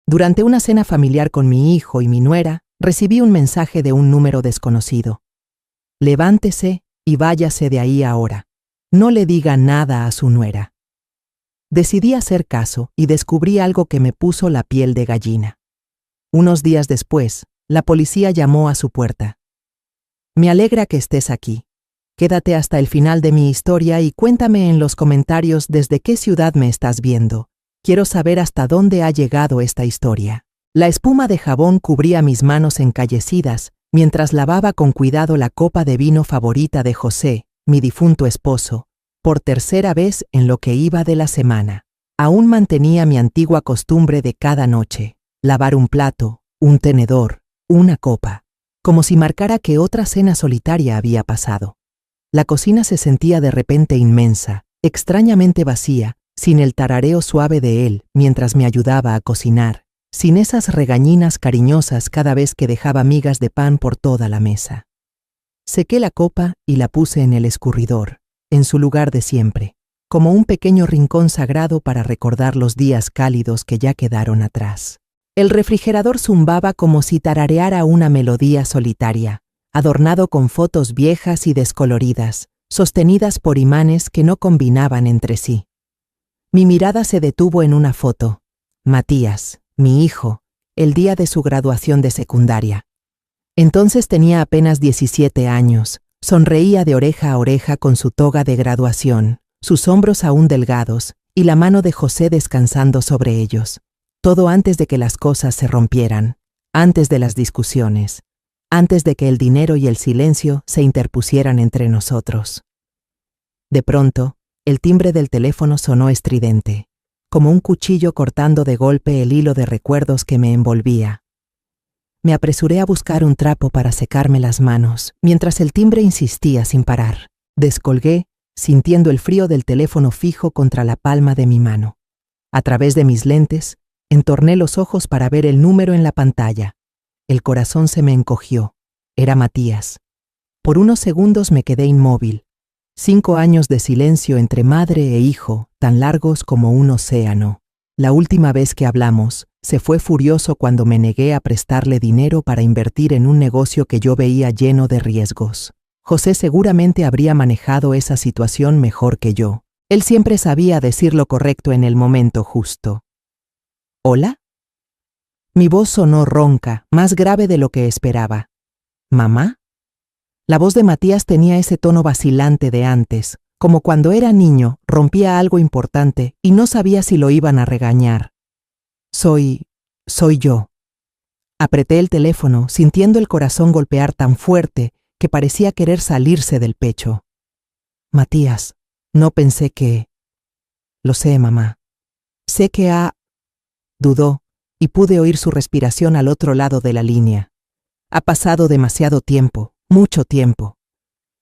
Durante una cena familiar con mi hijo y mi nuera, recibí un mensaje de un número desconocido. Levántese y váyase de ahí ahora. No le diga nada a su nuera. Decidí hacer caso y descubrí algo que me puso la piel de gallina. Unos días después, la policía llamó a su puerta. Me alegra que estés aquí. Quédate hasta el final de mi historia y cuéntame en los comentarios desde qué ciudad me estás viendo. Quiero saber hasta dónde ha llegado esta historia. La espuma de jabón cubría mis manos encallecidas mientras lavaba con cuidado la copa de vino favorita de José, mi difunto esposo, por tercera vez en lo que iba de la semana. Aún mantenía mi antigua costumbre de cada noche, lavar un plato, un tenedor, una copa, como si marcara que otra cena solitaria había pasado. La cocina se sentía de repente inmensa, extrañamente vacía, sin el tarareo suave de él mientras me ayudaba a cocinar, sin esas regañinas cariñosas cada vez que dejaba migas de pan por toda la mesa. Sequé la copa y la puse en el escurridor, en su lugar de siempre, como un pequeño rincón sagrado para recordar los días cálidos que ya quedaron atrás. El refrigerador zumbaba como si tarareara una melodía solitaria, adornado con fotos viejas y descoloridas, sostenidas por imanes que no combinaban entre sí. Mi mirada se detuvo en una foto. Matías, mi hijo, el día de su graduación de secundaria. Entonces tenía apenas 17 años, sonreía de oreja a oreja con su toga de graduación, sus hombros aún delgados y la mano de José descansando sobre ellos. Todo antes de que las cosas se rompieran, antes de las discusiones, antes de que el dinero y el silencio se interpusieran entre nosotros. De pronto, el timbre del teléfono sonó estridente, como un cuchillo cortando de golpe el hilo de recuerdos que me envolvía. Me apresuré a buscar un trapo para secarme las manos, mientras el timbre insistía sin parar. Descolgué, sintiendo el frío del teléfono fijo contra la palma de mi mano. A través de mis lentes, entorné los ojos para ver el número en la pantalla. El corazón se me encogió. Era Matías. Por unos segundos me quedé inmóvil. 5 años de silencio entre madre e hijo, tan largos como un océano. La última vez que hablamos, se fue furioso cuando me negué a prestarle dinero para invertir en un negocio que yo veía lleno de riesgos. José seguramente habría manejado esa situación mejor que yo. Él siempre sabía decir lo correcto en el momento justo. ¿Hola? Mi voz sonó ronca, más grave de lo que esperaba. ¿Mamá? La voz de Matías tenía ese tono vacilante de antes, como cuando era niño, rompía algo importante y no sabía si lo iban a regañar. Soy yo. Apreté el teléfono, sintiendo el corazón golpear tan fuerte que parecía querer salirse del pecho. Matías, no pensé que... Lo sé, mamá. Sé que Dudó, y pude oír su respiración al otro lado de la línea. Ha pasado demasiado tiempo, mucho tiempo.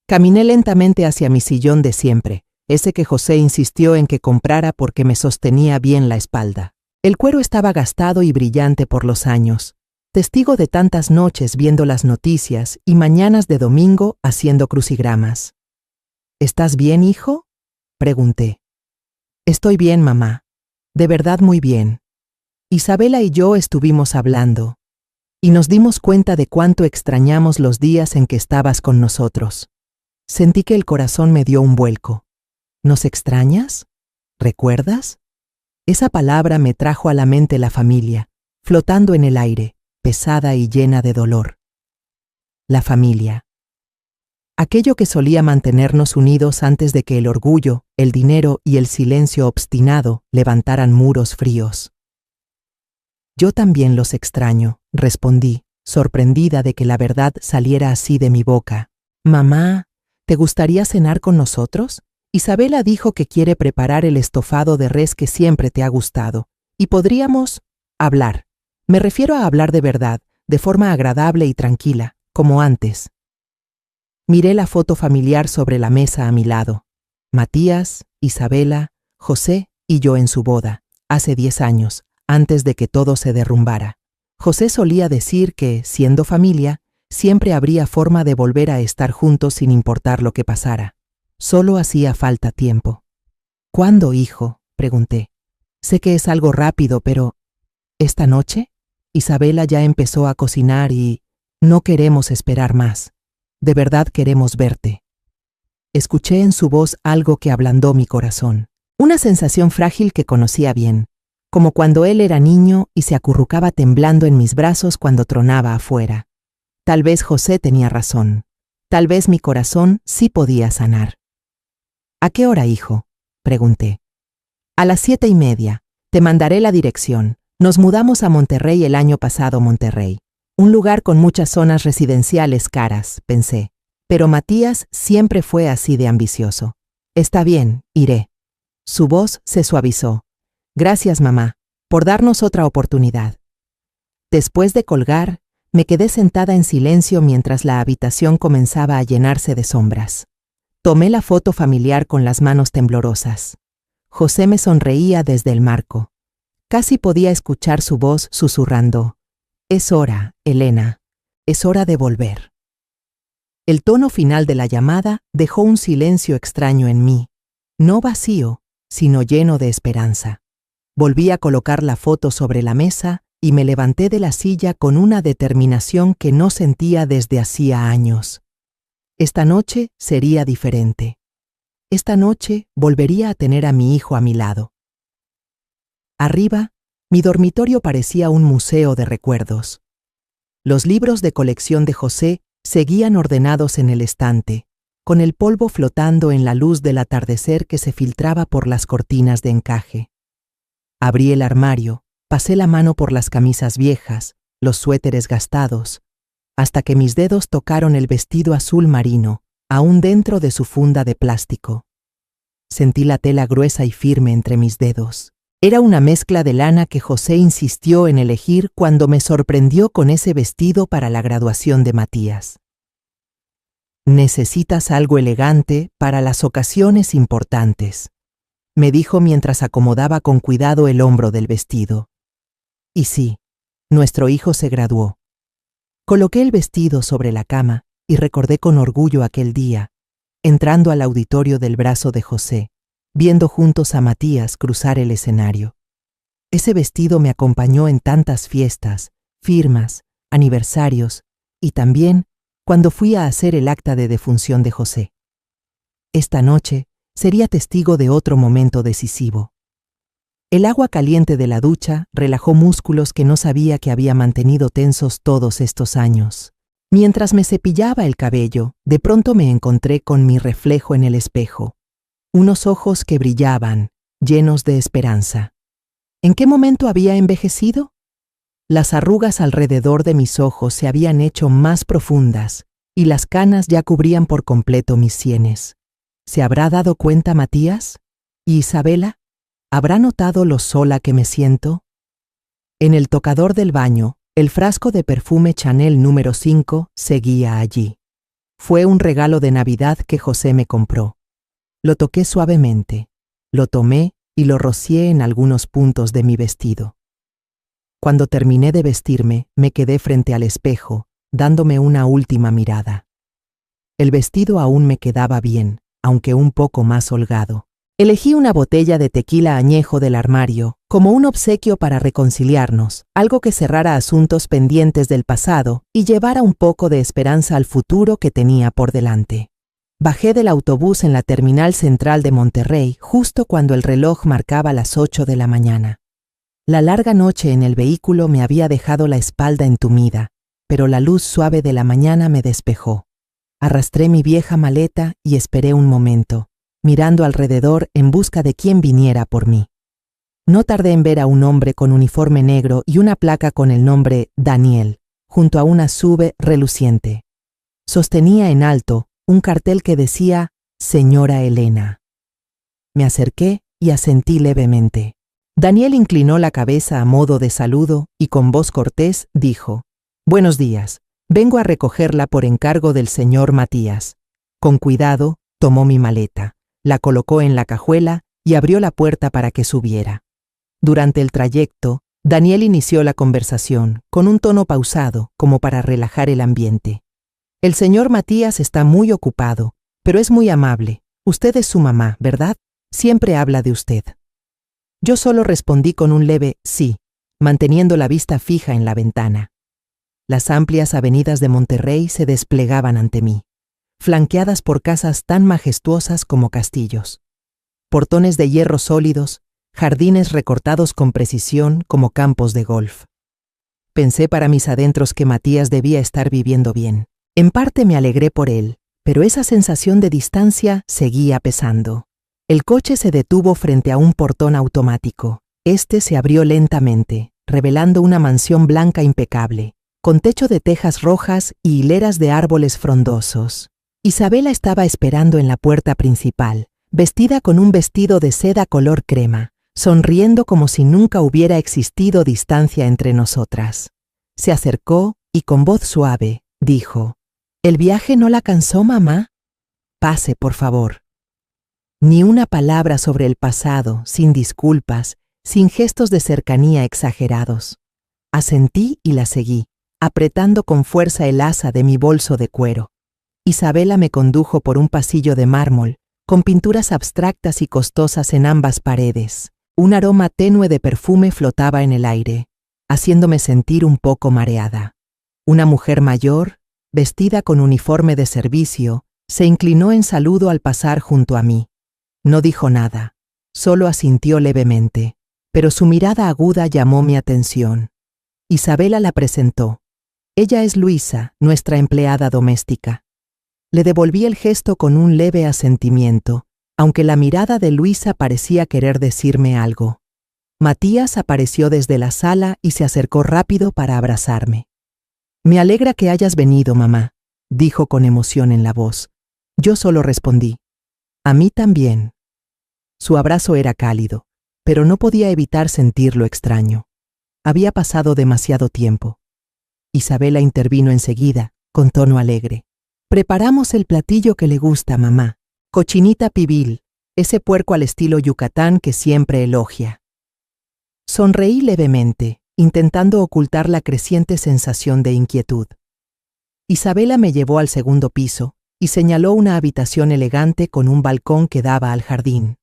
Caminé lentamente hacia mi sillón de siempre, ese que José insistió en que comprara porque me sostenía bien la espalda. El cuero estaba gastado y brillante por los años, testigo de tantas noches viendo las noticias y mañanas de domingo haciendo crucigramas. ¿Estás bien, hijo?, pregunté. Estoy bien, mamá. De verdad muy bien. Isabela y yo estuvimos hablando, y nos dimos cuenta de cuánto extrañamos los días en que estabas con nosotros. Sentí que el corazón me dio un vuelco. ¿Nos extrañas? ¿Recuerdas? Esa palabra me trajo a la mente la familia, flotando en el aire, pesada y llena de dolor. La familia. Aquello que solía mantenernos unidos antes de que el orgullo, el dinero y el silencio obstinado levantaran muros fríos. Yo también los extraño, respondí, sorprendida de que la verdad saliera así de mi boca. Mamá, ¿te gustaría cenar con nosotros? Isabela dijo que quiere preparar el estofado de res que siempre te ha gustado, y podríamos hablar. Me refiero a hablar de verdad, de forma agradable y tranquila, como antes. Miré la foto familiar sobre la mesa a mi lado. Matías, Isabela, José y yo en su boda, hace 10 años, antes de que todo se derrumbara. José solía decir que, siendo familia, siempre habría forma de volver a estar juntos sin importar lo que pasara. Solo hacía falta tiempo. ¿Cuándo, hijo?, pregunté. Sé que es algo rápido, pero... Esta noche, Isabela ya empezó a cocinar y no queremos esperar más. De verdad queremos verte. Escuché en su voz algo que ablandó mi corazón. Una sensación frágil que conocía bien, como cuando él era niño y se acurrucaba temblando en mis brazos cuando tronaba afuera. Tal vez José tenía razón. Tal vez mi corazón sí podía sanar. ¿A qué hora, hijo?, pregunté. A las 7:30. Te mandaré la dirección. Nos mudamos a Monterrey el año pasado, Monterrey. Un lugar con muchas zonas residenciales caras, pensé. Pero Matías siempre fue así de ambicioso. Está bien, iré. Su voz se suavizó. Gracias, mamá, por darnos otra oportunidad. Después de colgar, me quedé sentada en silencio mientras la habitación comenzaba a llenarse de sombras. Tomé la foto familiar con las manos temblorosas. José me sonreía desde el marco. Casi podía escuchar su voz susurrando. Es hora, Elena. Es hora de volver. El tono final de la llamada dejó un silencio extraño en mí. No vacío, sino lleno de esperanza. Volví a colocar la foto sobre la mesa y me levanté de la silla con una determinación que no sentía desde hacía años. Esta noche sería diferente. Esta noche volvería a tener a mi hijo a mi lado. Arriba, mi dormitorio parecía un museo de recuerdos. Los libros de colección de José seguían ordenados en el estante, con el polvo flotando en la luz del atardecer que se filtraba por las cortinas de encaje. Abrí el armario, pasé la mano por las camisas viejas, los suéteres gastados, hasta que mis dedos tocaron el vestido azul marino, aún dentro de su funda de plástico. Sentí la tela gruesa y firme entre mis dedos. Era una mezcla de lana que José insistió en elegir cuando me sorprendió con ese vestido para la graduación de Matías. Necesitas algo elegante para las ocasiones importantes, me dijo mientras acomodaba con cuidado el hombro del vestido. Y sí, nuestro hijo se graduó. Coloqué el vestido sobre la cama y recordé con orgullo aquel día, entrando al auditorio del brazo de José, viendo juntos a Matías cruzar el escenario. Ese vestido me acompañó en tantas fiestas, firmas, aniversarios y también cuando fui a hacer el acta de defunción de José. Esta noche sería testigo de otro momento decisivo. El agua caliente de la ducha relajó músculos que no sabía que había mantenido tensos todos estos años. Mientras me cepillaba el cabello, de pronto me encontré con mi reflejo en el espejo. Unos ojos que brillaban, llenos de esperanza. ¿En qué momento había envejecido? Las arrugas alrededor de mis ojos se habían hecho más profundas y las canas ya cubrían por completo mis sienes. ¿Se habrá dado cuenta Matías? ¿Y Isabela? ¿Habrá notado lo sola que me siento? En el tocador del baño, el frasco de perfume Chanel número 5 seguía allí. Fue un regalo de Navidad que José me compró. Lo toqué suavemente, lo tomé y lo rocié en algunos puntos de mi vestido. Cuando terminé de vestirme, me quedé frente al espejo, dándome una última mirada. El vestido aún me quedaba bien, aunque un poco más holgado. Elegí una botella de tequila añejo del armario, como un obsequio para reconciliarnos, algo que cerrara asuntos pendientes del pasado y llevara un poco de esperanza al futuro que tenía por delante. Bajé del autobús en la terminal central de Monterrey justo cuando el reloj marcaba las 8 de la mañana. La larga noche en el vehículo me había dejado la espalda entumida, pero la luz suave de la mañana me despejó. Arrastré mi vieja maleta y esperé un momento, mirando alrededor en busca de quien viniera por mí. No tardé en ver a un hombre con uniforme negro y una placa con el nombre Daniel, junto a una SUV reluciente. Sostenía en alto un cartel que decía Señora Elena. Me acerqué y asentí levemente. Daniel inclinó la cabeza a modo de saludo y con voz cortés dijo: Buenos días, vengo a recogerla por encargo del señor Matías. Con cuidado, tomó mi maleta, la colocó en la cajuela y abrió la puerta para que subiera. Durante el trayecto, Daniel inició la conversación, con un tono pausado, como para relajar el ambiente. El señor Matías está muy ocupado, pero es muy amable. Usted es su mamá, ¿verdad? Siempre habla de usted. Yo solo respondí con un leve sí. manteniendo la vista fija en la ventana. Las amplias avenidas de Monterrey se desplegaban ante mí, flanqueadas por casas tan majestuosas como castillos. Portones de hierro sólidos, jardines recortados con precisión como campos de golf. Pensé para mis adentros que Matías debía estar viviendo bien. En parte me alegré por él, pero esa sensación de distancia seguía pesando. El coche se detuvo frente a un portón automático. Este se abrió lentamente, revelando una mansión blanca impecable, con techo de tejas rojas y hileras de árboles frondosos. Isabela estaba esperando en la puerta principal, vestida con un vestido de seda color crema, sonriendo como si nunca hubiera existido distancia entre nosotras. Se acercó y con voz suave dijo: ¿El viaje no la cansó, mamá? Pase, por favor. Ni una palabra sobre el pasado, sin disculpas, sin gestos de cercanía exagerados. Asentí y la seguí, apretando con fuerza el asa de mi bolso de cuero. Isabela me condujo por un pasillo de mármol, con pinturas abstractas y costosas en ambas paredes. Un aroma tenue de perfume flotaba en el aire, haciéndome sentir un poco mareada. Una mujer mayor, vestida con uniforme de servicio, se inclinó en saludo al pasar junto a mí. No dijo nada, solo asintió levemente, pero su mirada aguda llamó mi atención. Isabela la presentó. Ella es Luisa, nuestra empleada doméstica. Le devolví el gesto con un leve asentimiento, aunque la mirada de Luisa parecía querer decirme algo. Matías apareció desde la sala y se acercó rápido para abrazarme. Me alegra que hayas venido, mamá, dijo con emoción en la voz. Yo solo respondí: a mí también. Su abrazo era cálido, pero no podía evitar sentirlo extraño. Había pasado demasiado tiempo. Isabela intervino enseguida, con tono alegre. Preparamos el platillo que le gusta, mamá. Cochinita pibil, ese puerco al estilo Yucatán que siempre elogia. Sonreí levemente, intentando ocultar la creciente sensación de inquietud. Isabela me llevó al segundo piso y señaló una habitación elegante con un balcón que daba al jardín.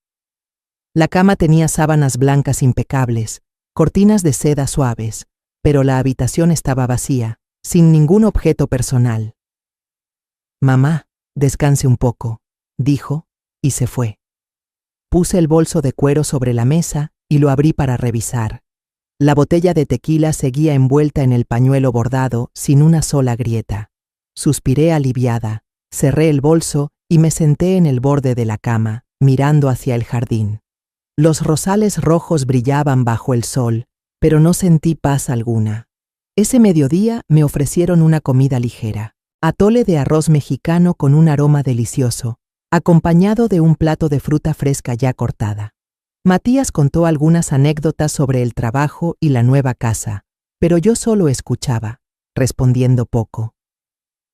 La cama tenía sábanas blancas impecables, cortinas de seda suaves, pero la habitación estaba vacía, sin ningún objeto personal. Mamá, descanse un poco, dijo, y se fue. Puse el bolso de cuero sobre la mesa y lo abrí para revisar. La botella de tequila seguía envuelta en el pañuelo bordado, sin una sola grieta. Suspiré aliviada, cerré el bolso y me senté en el borde de la cama, mirando hacia el jardín. Los rosales rojos brillaban bajo el sol, pero no sentí paz alguna. Ese mediodía me ofrecieron una comida ligera, atole de arroz mexicano con un aroma delicioso, acompañado de un plato de fruta fresca ya cortada. Matías contó algunas anécdotas sobre el trabajo y la nueva casa, pero yo solo escuchaba, respondiendo poco.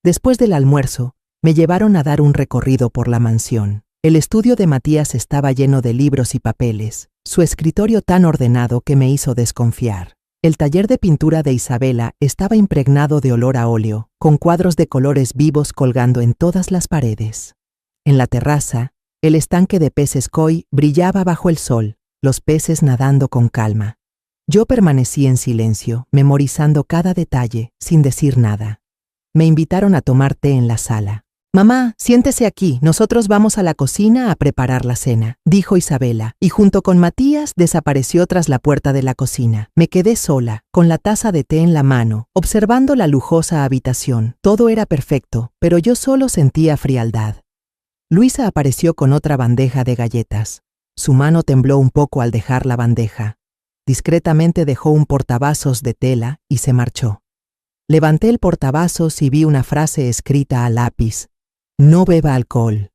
Después del almuerzo, me llevaron a dar un recorrido por la mansión. El estudio de Matías estaba lleno de libros y papeles, su escritorio tan ordenado que me hizo desconfiar. El taller de pintura de Isabela estaba impregnado de olor a óleo, con cuadros de colores vivos colgando en todas las paredes. En la terraza, el estanque de peces koi brillaba bajo el sol, los peces nadando con calma. Yo permanecí en silencio, memorizando cada detalle, sin decir nada. Me invitaron a tomar té en la sala. «Mamá, siéntese aquí, nosotros vamos a la cocina a preparar la cena», dijo Isabela, y junto con Matías desapareció tras la puerta de la cocina. Me quedé sola, con la taza de té en la mano, observando la lujosa habitación. Todo era perfecto, pero yo solo sentía frialdad. Luisa apareció con otra bandeja de galletas. Su mano tembló un poco al dejar la bandeja. Discretamente dejó un portavasos de tela y se marchó. Levanté el portavasos y vi una frase escrita a lápiz: «No beba alcohol».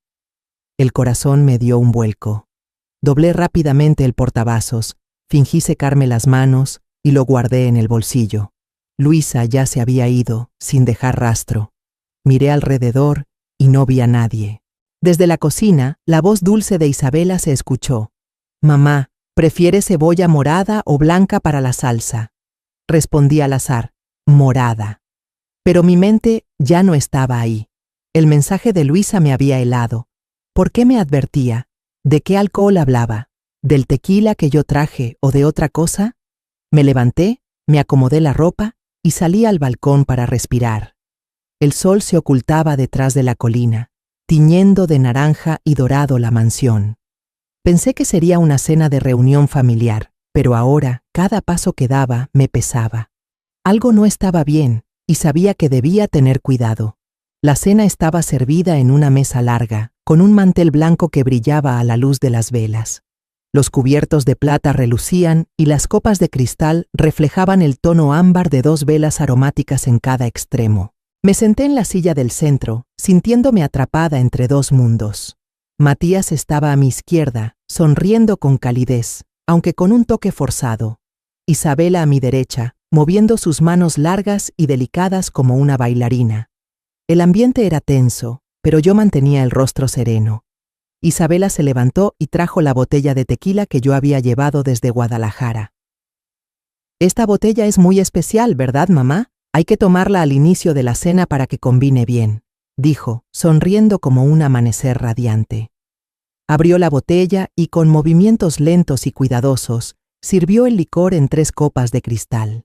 El corazón me dio un vuelco. Doblé rápidamente el portavasos, fingí secarme las manos y lo guardé en el bolsillo. Luisa ya se había ido, sin dejar rastro. Miré alrededor y no vi a nadie. Desde la cocina, la voz dulce de Isabela se escuchó. «Mamá, ¿prefiere cebolla morada o blanca para la salsa?». Respondí al azar: «Morada». Pero mi mente ya no estaba ahí. El mensaje de Luisa me había helado. ¿Por qué me advertía? ¿De qué alcohol hablaba? ¿Del tequila que yo traje o de otra cosa? Me levanté Me acomodé la ropa y salí al balcón para respirar. El sol se ocultaba detrás de la colina, tiñendo de naranja y dorado la mansión. Pensé que sería una cena de reunión familiar, pero ahora, cada paso que daba me pesaba. Algo no estaba bien, y sabía que debía tener cuidado. La cena estaba servida en una mesa larga, con un mantel blanco que brillaba a la luz de las velas. Los cubiertos de plata relucían y las copas de cristal reflejaban el tono ámbar de 2 velas aromáticas en cada extremo. Me senté en la silla del centro, sintiéndome atrapada entre 2 mundos. Matías estaba a mi izquierda, sonriendo con calidez, aunque con un toque forzado. Isabela a mi derecha, moviendo sus manos largas y delicadas como una bailarina. El ambiente era tenso, pero yo mantenía el rostro sereno. Isabela se levantó y trajo la botella de tequila que yo había llevado desde Guadalajara. «Esta botella es muy especial, ¿verdad, mamá? Hay que tomarla al inicio de la cena para que combine bien», dijo, sonriendo como un amanecer radiante. Abrió la botella y, con movimientos lentos y cuidadosos, sirvió el licor en 3 copas de cristal.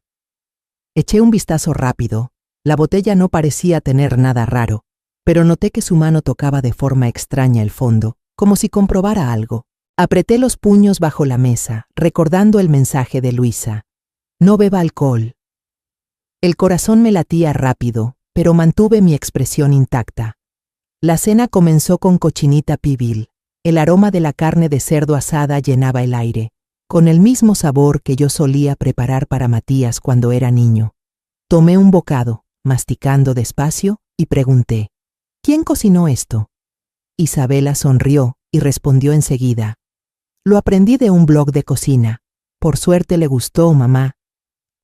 Eché un vistazo rápido. La botella no parecía tener nada raro, pero noté que su mano tocaba de forma extraña el fondo, como si comprobara algo. Apreté los puños bajo la mesa, recordando el mensaje de Luisa. «No beba alcohol». El corazón me latía rápido, pero mantuve mi expresión intacta. La cena comenzó con cochinita pibil. El aroma de la carne de cerdo asada llenaba el aire, con el mismo sabor que yo solía preparar para Matías cuando era niño. Tomé un bocado, masticando despacio, y pregunté: «¿Quién cocinó esto?». Isabela sonrió y respondió enseguida: «Lo aprendí de un blog de cocina. Por suerte le gustó, mamá».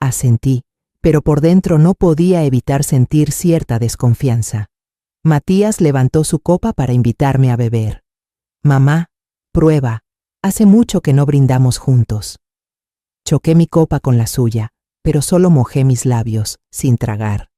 Asentí, pero por dentro no podía evitar sentir cierta desconfianza. Matías levantó su copa para invitarme a beber. «Mamá, prueba. Hace mucho que no brindamos juntos». Choqué mi copa con la suya, pero solo mojé mis labios, sin tragar.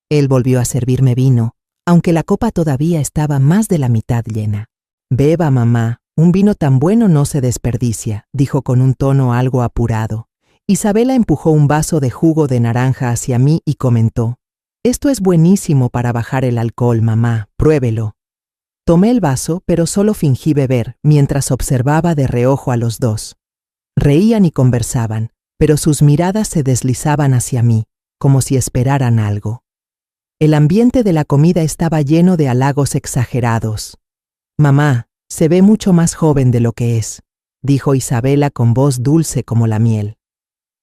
Él volvió a servirme vino, aunque la copa todavía estaba más de la mitad llena. «Beba, mamá, un vino tan bueno no se desperdicia», dijo con un tono algo apurado. Isabela empujó un vaso de jugo de naranja hacia mí y comentó: «Esto es buenísimo para bajar el alcohol, mamá, pruébelo». Tomé el vaso, pero solo fingí beber, mientras observaba de reojo a los dos. Reían y conversaban, pero sus miradas se deslizaban hacia mí, como si esperaran algo. El ambiente de la comida estaba lleno de halagos exagerados. «Mamá, se ve mucho más joven de lo que es», dijo Isabela con voz dulce como la miel.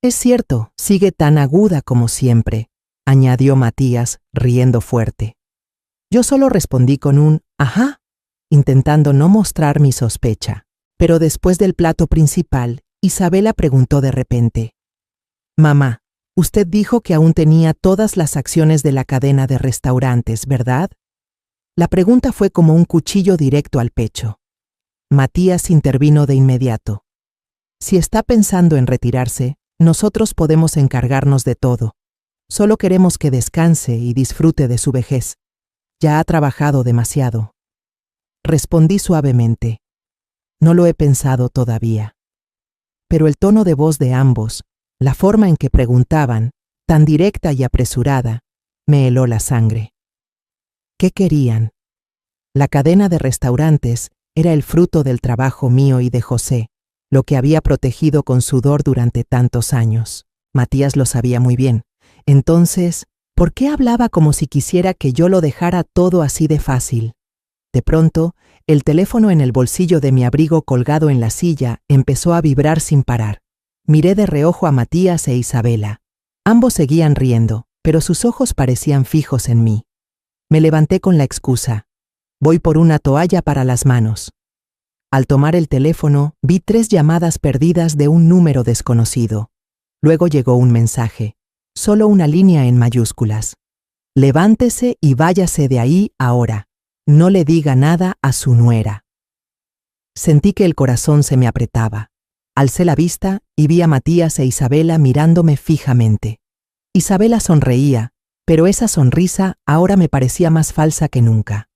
«Es cierto, sigue tan aguda como siempre», añadió Matías, riendo fuerte. Yo solo respondí con un «ajá», intentando no mostrar mi sospecha. Pero después del plato principal, Isabela preguntó de repente: «Mamá, usted dijo que aún tenía todas las acciones de la cadena de restaurantes, ¿verdad?». La pregunta fue como un cuchillo directo al pecho. Matías intervino de inmediato. «Si está pensando en retirarse, nosotros podemos encargarnos de todo. Solo queremos que descanse y disfrute de su vejez. Ya ha trabajado demasiado». Respondí suavemente: «No lo he pensado todavía». Pero el tono de voz de ambos, la forma en que preguntaban, tan directa y apresurada, me heló la sangre. ¿Qué querían? La cadena de restaurantes era el fruto del trabajo mío y de José, lo que había protegido con sudor durante tantos años. Matías lo sabía muy bien. Entonces, ¿por qué hablaba como si quisiera que yo lo dejara todo así de fácil? De pronto, el teléfono en el bolsillo de mi abrigo colgado en la silla empezó a vibrar sin parar. Miré de reojo a Matías e Isabela. Ambos seguían riendo, pero sus ojos parecían fijos en mí. Me levanté con la excusa: «Voy por una toalla para las manos». Al tomar el teléfono, vi 3 llamadas perdidas de un número desconocido. Luego llegó un mensaje, solo una línea en mayúsculas: «Levántese y váyase de ahí ahora. No le diga nada a su nuera». Sentí que el corazón se me apretaba. Alcé la vista y vi a Matías e Isabela mirándome fijamente. Isabela sonreía, pero esa sonrisa ahora me parecía más falsa que nunca.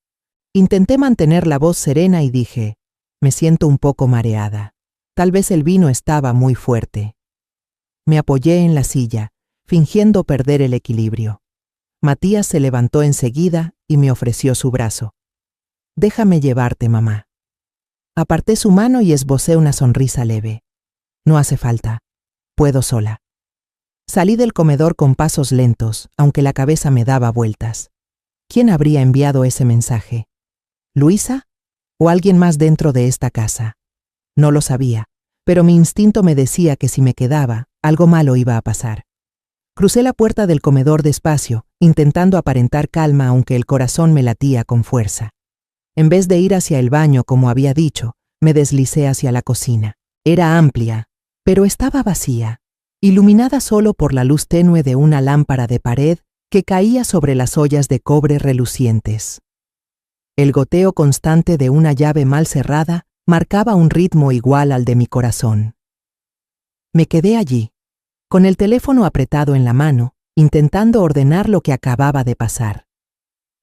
Intenté mantener la voz serena y dije: «Me siento un poco mareada. Tal vez el vino estaba muy fuerte». Me apoyé en la silla, fingiendo perder el equilibrio. Matías se levantó enseguida y me ofreció su brazo. «Déjame llevarte, mamá». Aparté su mano y esbocé una sonrisa leve. «No hace falta. Puedo sola». Salí del comedor con pasos lentos, aunque la cabeza me daba vueltas. ¿Quién habría enviado ese mensaje? ¿Luisa? ¿O alguien más dentro de esta casa? No lo sabía, pero mi instinto me decía que si me quedaba, algo malo iba a pasar. Crucé la puerta del comedor despacio, intentando aparentar calma aunque el corazón me latía con fuerza. En vez de ir hacia el baño como había dicho, me deslicé hacia la cocina. Era amplia, pero estaba vacía, iluminada solo por la luz tenue de una lámpara de pared que caía sobre las ollas de cobre relucientes. El goteo constante de una llave mal cerrada marcaba un ritmo igual al de mi corazón. Me quedé allí, con el teléfono apretado en la mano, intentando ordenar lo que acababa de pasar.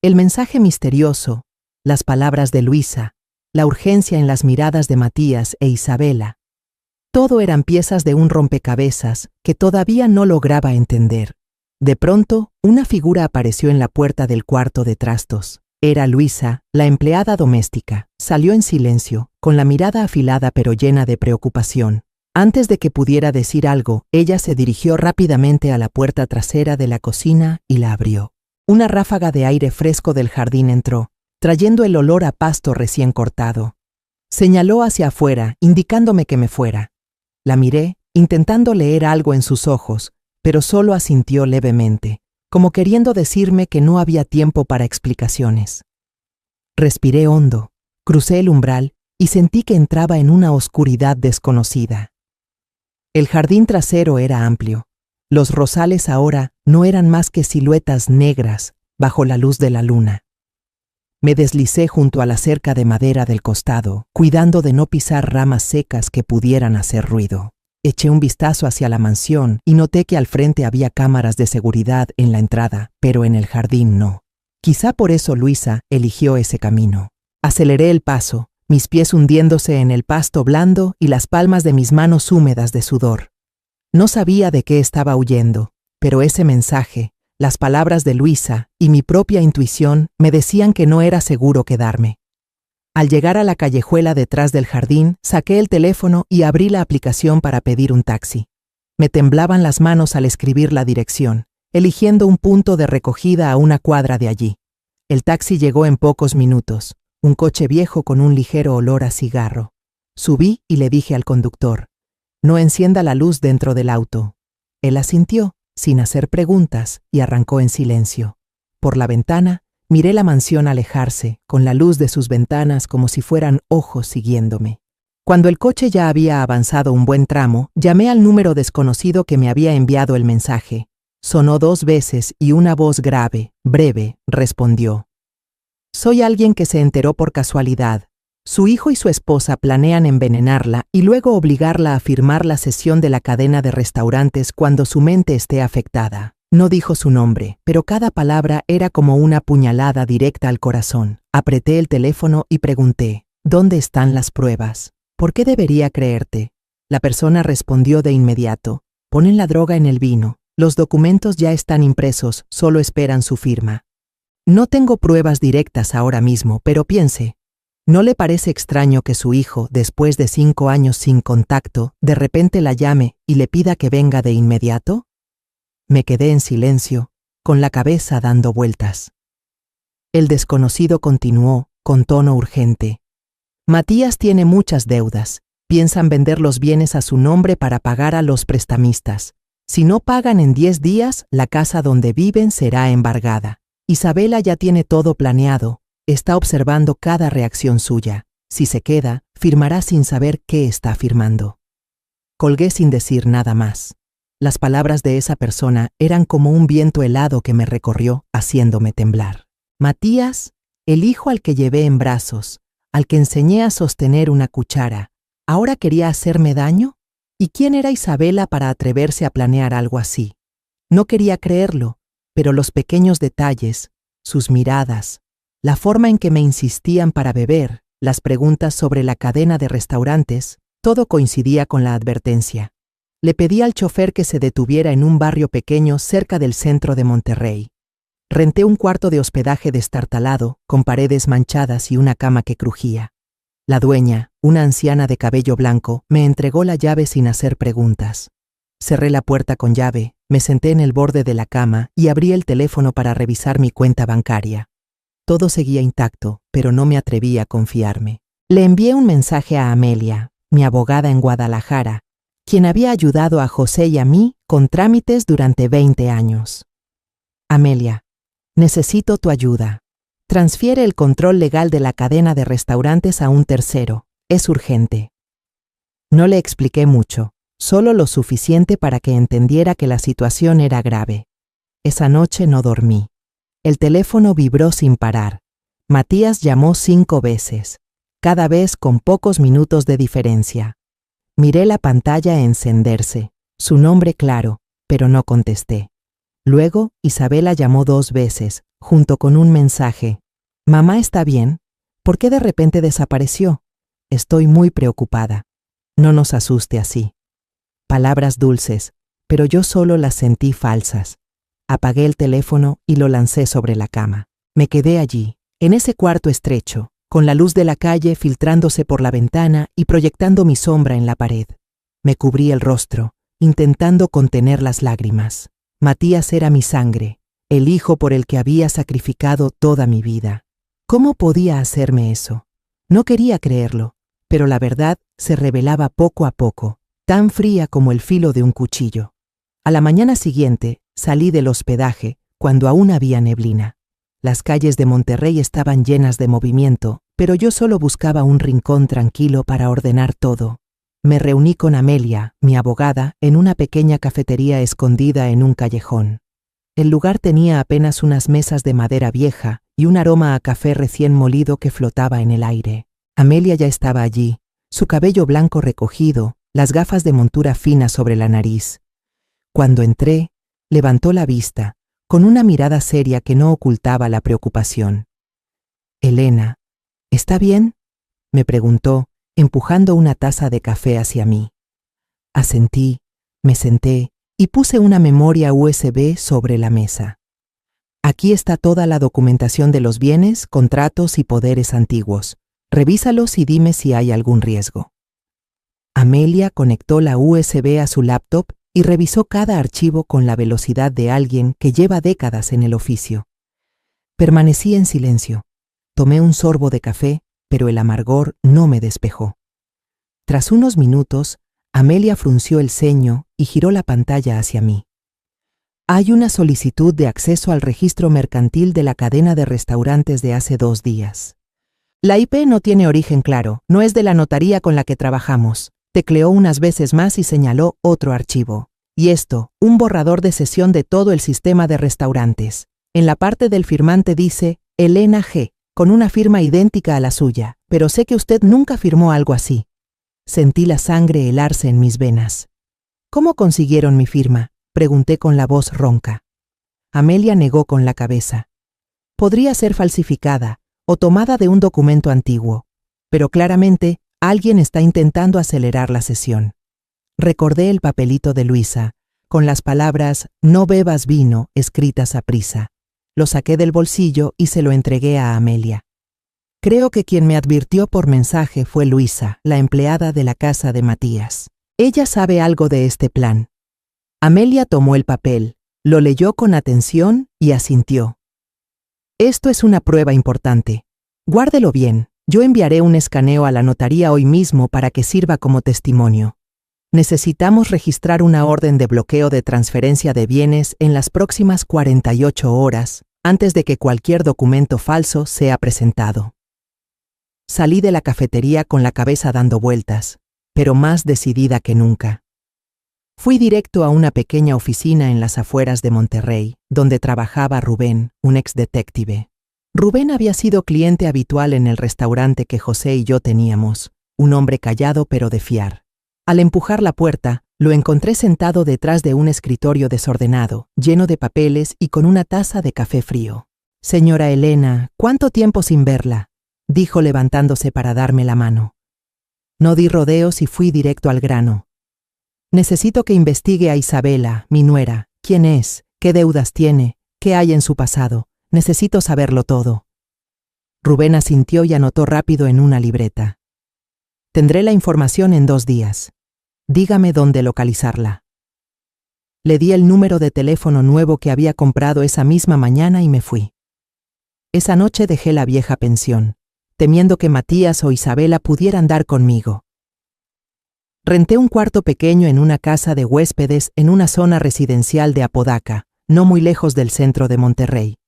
El mensaje misterioso, las palabras de Luisa, la urgencia en las miradas de Matías e Isabela. Todo eran piezas de un rompecabezas que todavía no lograba entender. De pronto, una figura apareció en la puerta del cuarto de trastos. Era Luisa, la empleada doméstica. Salió en silencio, con la mirada afilada pero llena de preocupación. Antes de que pudiera decir algo, ella se dirigió rápidamente a la puerta trasera de la cocina y la abrió. Una ráfaga de aire fresco del jardín entró, trayendo el olor a pasto recién cortado. Señaló hacia afuera, indicándome que me fuera. La miré, intentando leer algo en sus ojos, pero solo asintió levemente, como queriendo decirme que no había tiempo para explicaciones. Respiré hondo, crucé el umbral y sentí que entraba en una oscuridad desconocida. El jardín trasero era amplio. Los rosales ahora no eran más que siluetas negras bajo la luz de la luna. Me deslicé junto a la cerca de madera del costado, cuidando de no pisar ramas secas que pudieran hacer ruido. Eché un vistazo hacia la mansión y noté que al frente había cámaras de seguridad en la entrada, pero en el jardín no. Quizá por eso Luisa eligió ese camino. Aceleré el paso, mis pies hundiéndose en el pasto blando y las palmas de mis manos húmedas de sudor. No sabía de qué estaba huyendo, pero ese mensaje, las palabras de Luisa y mi propia intuición me decían que no era seguro quedarme. Al llegar a la callejuela detrás del jardín, saqué el teléfono y abrí la aplicación para pedir un taxi. Me temblaban las manos al escribir la dirección, eligiendo un punto de recogida a una cuadra de allí. El taxi llegó en pocos minutos, un coche viejo con un ligero olor a cigarro. Subí y le dije al conductor: «No encienda la luz dentro del auto». Él asintió, sin hacer preguntas, y arrancó en silencio. Por la ventana, miré la mansión alejarse, con la luz de sus ventanas como si fueran ojos siguiéndome. Cuando el coche ya había avanzado un buen tramo, llamé al número desconocido que me había enviado el mensaje. Sonó 2 veces y una voz grave, breve, respondió. «Soy alguien que se enteró por casualidad. Su hijo y su esposa planean envenenarla y luego obligarla a firmar la cesión de la cadena de restaurantes cuando su mente esté afectada». No dijo su nombre, pero cada palabra era como una puñalada directa al corazón. Apreté el teléfono y pregunté: «¿Dónde están las pruebas? ¿Por qué debería creerte?». La persona respondió de inmediato: «Ponen la droga en el vino. Los documentos ya están impresos, solo esperan su firma». No tengo pruebas directas ahora mismo, pero piense, ¿no le parece extraño que su hijo, después de 5 años sin contacto, de repente la llame y le pida que venga de inmediato? Me quedé en silencio, con la cabeza dando vueltas. El desconocido continuó, con tono urgente. «Matías tiene muchas deudas. Piensan vender los bienes a su nombre para pagar a los prestamistas. Si no pagan en 10 días, la casa donde viven será embargada. Isabela ya tiene todo planeado. Está observando cada reacción suya. Si se queda, firmará sin saber qué está firmando». Colgué sin decir nada más. Las palabras de esa persona eran como un viento helado que me recorrió, haciéndome temblar. Matías, el hijo al que llevé en brazos, al que enseñé a sostener una cuchara, ¿ahora quería hacerme daño? ¿Y quién era Isabela para atreverse a planear algo así? No quería creerlo, pero los pequeños detalles, sus miradas, la forma en que me insistían para beber, las preguntas sobre la cadena de restaurantes, todo coincidía con la advertencia. Le pedí al chofer que se detuviera en un barrio pequeño cerca del centro de Monterrey. Renté un cuarto de hospedaje destartalado, con paredes manchadas y una cama que crujía. La dueña, una anciana de cabello blanco, me entregó la llave sin hacer preguntas. Cerré la puerta con llave, me senté en el borde de la cama y abrí el teléfono para revisar mi cuenta bancaria. Todo seguía intacto, pero no me atreví a confiarme. Le envié un mensaje a Amelia, mi abogada en Guadalajara, quien había ayudado a José y a mí con trámites durante 20 años. Amelia, necesito tu ayuda. Transfiere el control legal de la cadena de restaurantes a un tercero. Es urgente. No le expliqué mucho, solo lo suficiente para que entendiera que la situación era grave. Esa noche no dormí. El teléfono vibró sin parar. Matías llamó 5 veces, cada vez con pocos minutos de diferencia. Miré la pantalla encenderse, su nombre claro, pero no contesté. Luego, Isabela llamó 2 veces, junto con un mensaje. «Mamá está bien. ¿Por qué de repente desapareció? Estoy muy preocupada. No nos asuste así». Palabras dulces, pero yo solo las sentí falsas. Apagué el teléfono y lo lancé sobre la cama. Me quedé allí, en ese cuarto estrecho, con la luz de la calle filtrándose por la ventana y proyectando mi sombra en la pared. Me cubrí el rostro, intentando contener las lágrimas. Matías era mi sangre, el hijo por el que había sacrificado toda mi vida. ¿Cómo podía hacerme eso? No quería creerlo, pero la verdad se revelaba poco a poco, tan fría como el filo de un cuchillo. A la mañana siguiente, salí del hospedaje cuando aún había neblina. Las calles de Monterrey estaban llenas de movimiento, pero yo solo buscaba un rincón tranquilo para ordenar todo. Me reuní con Amelia, mi abogada, en una pequeña cafetería escondida en un callejón. El lugar tenía apenas unas mesas de madera vieja y un aroma a café recién molido que flotaba en el aire. Amelia ya estaba allí, su cabello blanco recogido, las gafas de montura fina sobre la nariz. Cuando entré, levantó la vista, con una mirada seria que no ocultaba la preocupación. «Elena, ¿está bien?», me preguntó, empujando una taza de café hacia mí. Asentí, me senté y puse una memoria USB sobre la mesa. «Aquí está toda la documentación de los bienes, contratos y poderes antiguos. Revísalos y dime si hay algún riesgo». Amelia conectó la USB a su laptop y revisó cada archivo con la velocidad de alguien que lleva décadas en el oficio. Permanecí en silencio. Tomé un sorbo de café, pero el amargor no me despejó. Tras unos minutos, Amelia frunció el ceño y giró la pantalla hacia mí. «Hay una solicitud de acceso al registro mercantil de la cadena de restaurantes de hace 2 días. La IP no tiene origen claro, no es de la notaría con la que trabajamos». Tecleó unas veces más y señaló otro archivo. «Y esto, un borrador de sesión de todo el sistema de restaurantes. En la parte del firmante dice Elena G., con una firma idéntica a la suya, pero sé que usted nunca firmó algo así». Sentí la sangre helarse en mis venas. «¿Cómo consiguieron mi firma?», pregunté con la voz ronca. Amelia negó con la cabeza. «Podría ser falsificada o tomada de un documento antiguo, pero claramente alguien está intentando acelerar la sesión». Recordé el papelito de Luisa, con las palabras «no bebas vino» escritas a prisa. Lo saqué del bolsillo y se lo entregué a Amelia. Creo que quien me advirtió por mensaje fue Luisa, la empleada de la casa de Matías. Ella sabe algo de este plan. Amelia tomó el papel, lo leyó con atención y asintió. «Esto es una prueba importante. Guárdelo bien. Yo enviaré un escaneo a la notaría hoy mismo para que sirva como testimonio. Necesitamos registrar una orden de bloqueo de transferencia de bienes en las próximas 48 horas, antes de que cualquier documento falso sea presentado». Salí de la cafetería con la cabeza dando vueltas, pero más decidida que nunca. Fui directo a una pequeña oficina en las afueras de Monterrey, donde trabajaba Rubén, un ex-detective. Rubén había sido cliente habitual en el restaurante que José y yo teníamos, un hombre callado pero de fiar. Al empujar la puerta, lo encontré sentado detrás de un escritorio desordenado, lleno de papeles y con una taza de café frío. «Señora Elena, ¿cuánto tiempo sin verla?», dijo levantándose para darme la mano. No di rodeos y fui directo al grano. Necesito que investigue a Isabela, mi nuera. ¿Quién es? ¿Qué deudas tiene? ¿Qué hay en su pasado? Necesito saberlo todo. Rubén asintió y anotó rápido en una libreta. Tendré la información en 2 días. Dígame dónde localizarla. Le di el número de teléfono nuevo que había comprado esa misma mañana y me fui. Esa noche dejé la vieja pensión, temiendo que Matías o Isabela pudieran dar conmigo. Renté un cuarto pequeño en una casa de huéspedes en una zona residencial de Apodaca, no muy lejos del centro de Monterrey.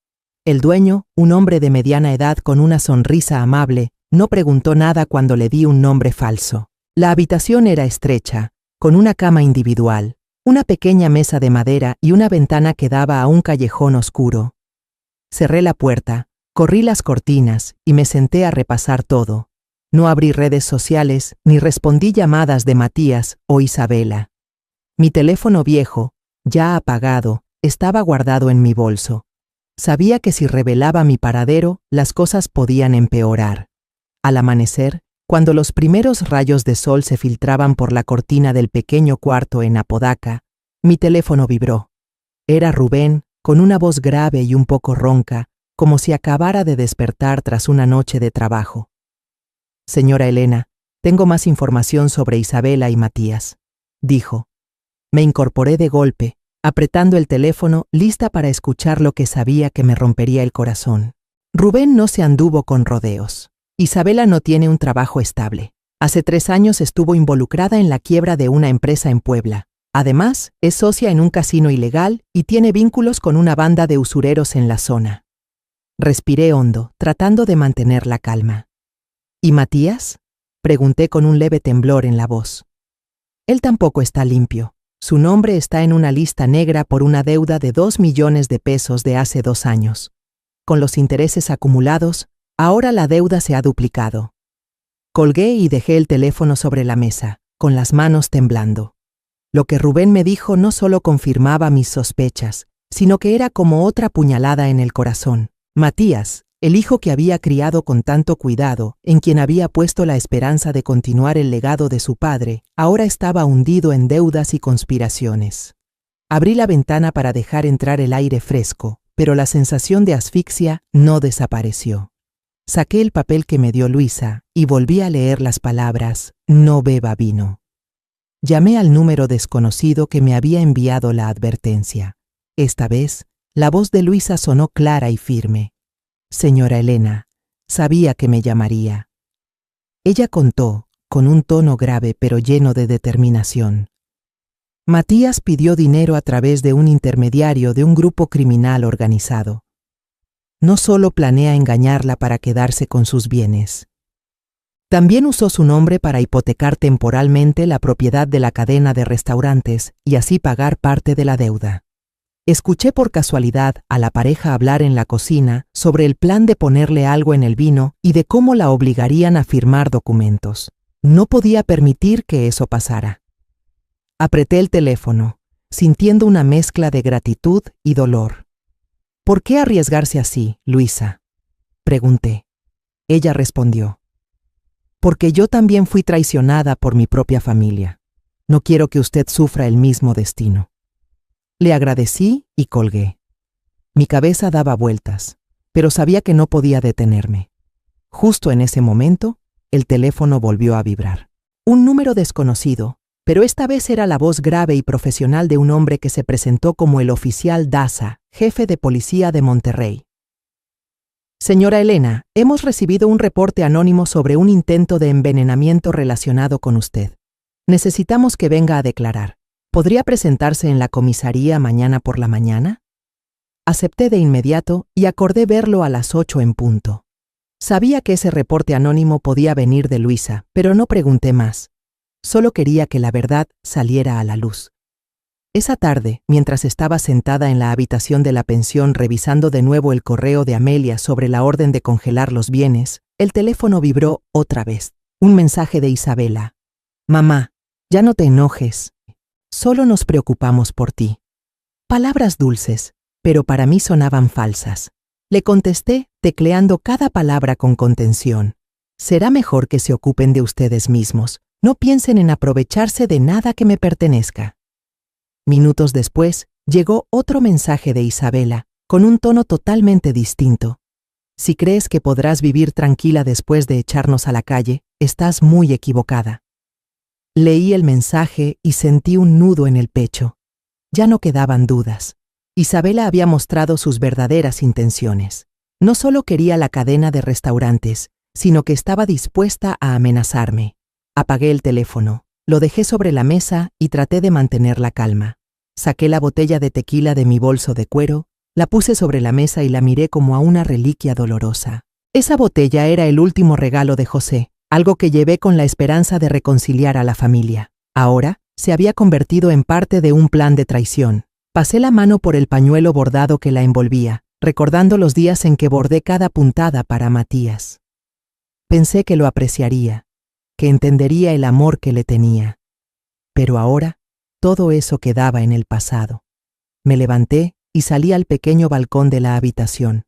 El dueño, un hombre de mediana edad con una sonrisa amable, no preguntó nada cuando le di un nombre falso. La habitación era estrecha, con una cama individual, una pequeña mesa de madera y una ventana que daba a un callejón oscuro. Cerré la puerta, corrí las cortinas y me senté a repasar todo. No abrí redes sociales ni respondí llamadas de Matías o Isabela. Mi teléfono viejo, ya apagado, estaba guardado en mi bolso. Sabía que si revelaba mi paradero, las cosas podían empeorar. Al amanecer, cuando los primeros rayos de sol se filtraban por la cortina del pequeño cuarto en Apodaca, mi teléfono vibró. Era Rubén, con una voz grave y un poco ronca, como si acabara de despertar tras una noche de trabajo. Señora Elena, tengo más información sobre Isabela y Matías, dijo. Me incorporé de golpe, apretando el teléfono, lista para escuchar lo que sabía que me rompería el corazón. Rubén no se anduvo con rodeos. Isabela no tiene un trabajo estable. Hace 3 años estuvo involucrada en la quiebra de una empresa en Puebla. Además, es socia en un casino ilegal y tiene vínculos con una banda de usureros en la zona. Respiré hondo, tratando de mantener la calma. ¿Y Matías? Pregunté con un leve temblor en la voz. Él tampoco está limpio. Su nombre está en una lista negra por una deuda de 2 millones de pesos de hace 2 años. Con los intereses acumulados, ahora la deuda se ha duplicado. Colgué y dejé el teléfono sobre la mesa, con las manos temblando. Lo que Rubén me dijo no solo confirmaba mis sospechas, sino que era como otra puñalada en el corazón. Matías, el hijo que había criado con tanto cuidado, en quien había puesto la esperanza de continuar el legado de su padre, ahora estaba hundido en deudas y conspiraciones. Abrí la ventana para dejar entrar el aire fresco, pero la sensación de asfixia no desapareció. Saqué el papel que me dio Luisa y volví a leer las palabras «No beba vino». Llamé al número desconocido que me había enviado la advertencia. Esta vez, la voz de Luisa sonó clara y firme. «Señora Elena, sabía que me llamaría». Ella contó, con un tono grave pero lleno de determinación. Matías pidió dinero a través de un intermediario de un grupo criminal organizado. No solo planea engañarla para quedarse con sus bienes. También usó su nombre para hipotecar temporalmente la propiedad de la cadena de restaurantes y así pagar parte de la deuda. Escuché por casualidad a la pareja hablar en la cocina sobre el plan de ponerle algo en el vino y de cómo la obligarían a firmar documentos. No podía permitir que eso pasara. Apreté el teléfono, sintiendo una mezcla de gratitud y dolor. ¿Por qué arriesgarse así, Luisa?, pregunté. Ella respondió. Porque yo también fui traicionada por mi propia familia. No quiero que usted sufra el mismo destino. Le agradecí y colgué. Mi cabeza daba vueltas, pero sabía que no podía detenerme. Justo en ese momento, el teléfono volvió a vibrar. Un número desconocido, pero esta vez era la voz grave y profesional de un hombre que se presentó como el oficial Daza, jefe de policía de Monterrey. Señora Elena, hemos recibido un reporte anónimo sobre un intento de envenenamiento relacionado con usted. Necesitamos que venga a declarar. ¿Podría presentarse en la comisaría mañana por la mañana? Acepté de inmediato y acordé verlo a las 8 en punto. Sabía que ese reporte anónimo podía venir de Luisa, pero no pregunté más. Solo quería que la verdad saliera a la luz. Esa tarde, mientras estaba sentada en la habitación de la pensión revisando de nuevo el correo de Amelia sobre la orden de congelar los bienes, el teléfono vibró otra vez. Un mensaje de Isabela. «Mamá, ya no te enojes. Solo nos preocupamos por ti». Palabras dulces, pero para mí sonaban falsas. Le contesté, tecleando cada palabra con contención. «Será mejor que se ocupen de ustedes mismos. No piensen en aprovecharse de nada que me pertenezca. Minutos después, llegó otro mensaje de Isabela, con un tono totalmente distinto. Si crees que podrás vivir tranquila después de echarnos a la calle, estás muy equivocada. Leí el mensaje y sentí un nudo en el pecho. Ya no quedaban dudas. Isabela había mostrado sus verdaderas intenciones. No solo quería la cadena de restaurantes, sino que estaba dispuesta a amenazarme. Apagué el teléfono, lo dejé sobre la mesa y traté de mantener la calma. Saqué la botella de tequila de mi bolso de cuero, la puse sobre la mesa y la miré como a una reliquia dolorosa. Esa botella era el último regalo de José, algo que llevé con la esperanza de reconciliar a la familia. Ahora, se había convertido en parte de un plan de traición. Pasé la mano por el pañuelo bordado que la envolvía, recordando los días en que bordé cada puntada para Matías. Pensé que lo apreciaría, que entendería el amor que le tenía. Pero ahora, todo eso quedaba en el pasado. Me levanté y salí al pequeño balcón de la habitación.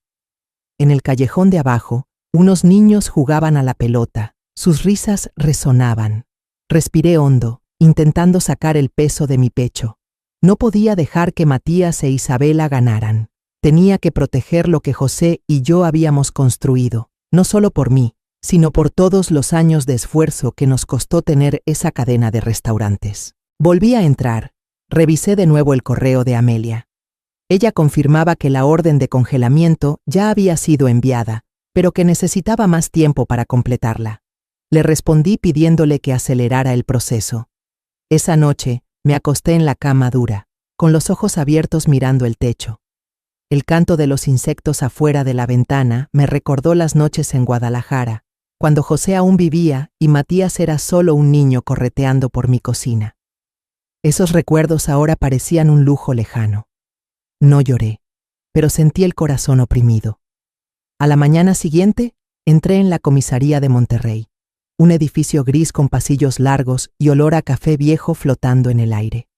En el callejón de abajo, unos niños jugaban a la pelota. Sus risas resonaban. Respiré hondo, intentando sacar el peso de mi pecho. No podía dejar que Matías e Isabela ganaran. Tenía que proteger lo que José y yo habíamos construido, no solo por mí, sino por todos los años de esfuerzo que nos costó tener esa cadena de restaurantes. Volví a entrar. Revisé de nuevo el correo de Amelia. Ella confirmaba que la orden de congelamiento ya había sido enviada, pero que necesitaba más tiempo para completarla. Le respondí pidiéndole que acelerara el proceso. Esa noche me acosté en la cama dura, con los ojos abiertos mirando el techo. El canto de los insectos afuera de la ventana me recordó las noches en Guadalajara, cuando José aún vivía y Matías era solo un niño correteando por mi cocina. Esos recuerdos ahora parecían un lujo lejano. No lloré, pero sentí el corazón oprimido. A la mañana siguiente, entré en la comisaría de Monterrey, un edificio gris con pasillos largos y olor a café viejo flotando en el aire.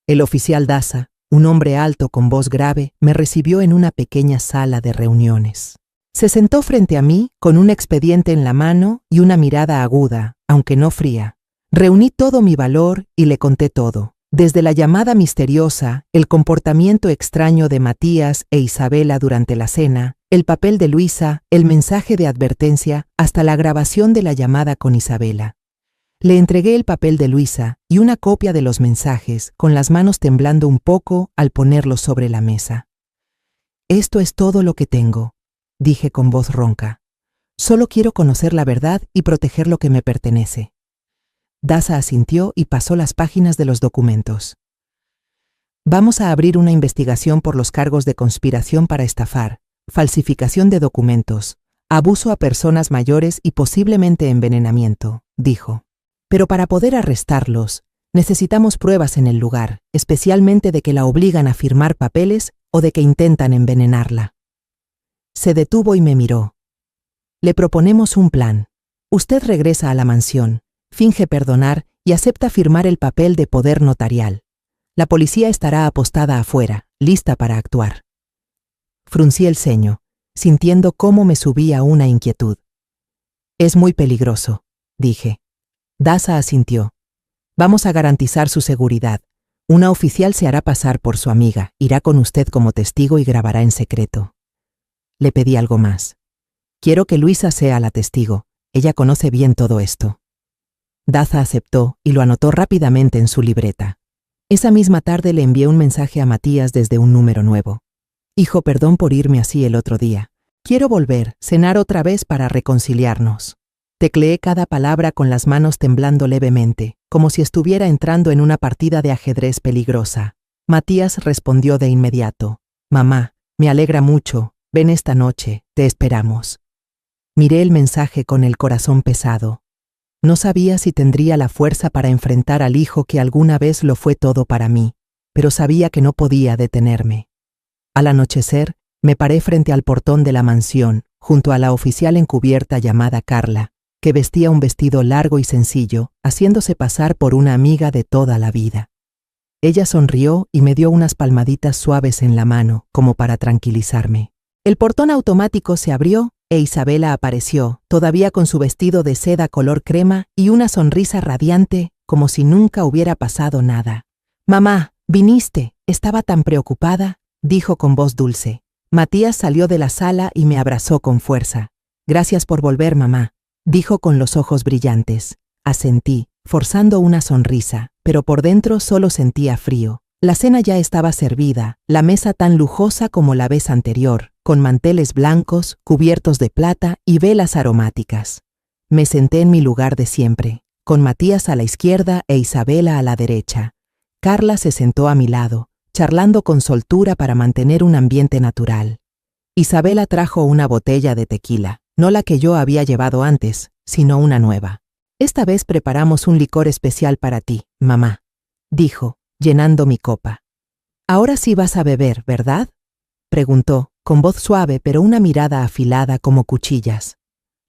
El oficial Daza, un hombre alto con voz grave, me recibió en una pequeña sala de reuniones. Se sentó frente a mí con un expediente en la mano y una mirada aguda, aunque no fría. Reuní todo mi valor y le conté todo, desde la llamada misteriosa, el comportamiento extraño de Matías e Isabela durante la cena, el papel de Luisa, el mensaje de advertencia, hasta la grabación de la llamada con Isabela. Le entregué el papel de Luisa y una copia de los mensajes, con las manos temblando un poco al ponerlos sobre la mesa. «Esto es todo lo que tengo», dije con voz ronca. «Solo quiero conocer la verdad y proteger lo que me pertenece». Daza asintió y pasó las páginas de los documentos. «Vamos a abrir una investigación por los cargos de conspiración para estafar, falsificación de documentos, abuso a personas mayores y posiblemente envenenamiento», dijo. «Pero para poder arrestarlos, necesitamos pruebas en el lugar, especialmente de que la obligan a firmar papeles o de que intentan envenenarla». Se detuvo y me miró. «Le proponemos un plan. Usted regresa a la mansión, finge perdonar y acepta firmar el papel de poder notarial. La policía estará apostada afuera, lista para actuar». Fruncí el ceño, sintiendo cómo me subía una inquietud. «Es muy peligroso», dije. Daza asintió. «Vamos a garantizar su seguridad. Una oficial se hará pasar por su amiga, irá con usted como testigo y grabará en secreto». Le pedí algo más. «Quiero que Luisa sea la testigo. Ella conoce bien todo esto». Daza aceptó y lo anotó rápidamente en su libreta. Esa misma tarde le envié un mensaje a Matías desde un número nuevo. «Hijo, perdón por irme así el otro día. Quiero volver, cenar otra vez para reconciliarnos». Tecleé cada palabra con las manos temblando levemente, como si estuviera entrando en una partida de ajedrez peligrosa. Matías respondió de inmediato. «Mamá, me alegra mucho. Ven esta noche, te esperamos». Miré el mensaje con el corazón pesado. No sabía si tendría la fuerza para enfrentar al hijo que alguna vez lo fue todo para mí, pero sabía que no podía detenerme. Al anochecer, me paré frente al portón de la mansión, junto a la oficial encubierta llamada Carla, que vestía un vestido largo y sencillo, haciéndose pasar por una amiga de toda la vida. Ella sonrió y me dio unas palmaditas suaves en la mano, como para tranquilizarme. El portón automático se abrió e Isabela apareció, todavía con su vestido de seda color crema y una sonrisa radiante, como si nunca hubiera pasado nada. «Mamá, viniste, estaba tan preocupada», dijo con voz dulce. Matías salió de la sala y me abrazó con fuerza. «Gracias por volver, mamá», dijo con los ojos brillantes. Asentí, forzando una sonrisa, pero por dentro solo sentía frío. La cena ya estaba servida, la mesa tan lujosa como la vez anterior, con manteles blancos, cubiertos de plata y velas aromáticas. Me senté en mi lugar de siempre, con Matías a la izquierda e Isabela a la derecha. Carla se sentó a mi lado, charlando con soltura para mantener un ambiente natural. Isabela trajo una botella de tequila, no la que yo había llevado antes, sino una nueva. «Esta vez preparamos un licor especial para ti, mamá», dijo, llenando mi copa. «Ahora sí vas a beber, ¿verdad?», preguntó, con voz suave pero una mirada afilada como cuchillas.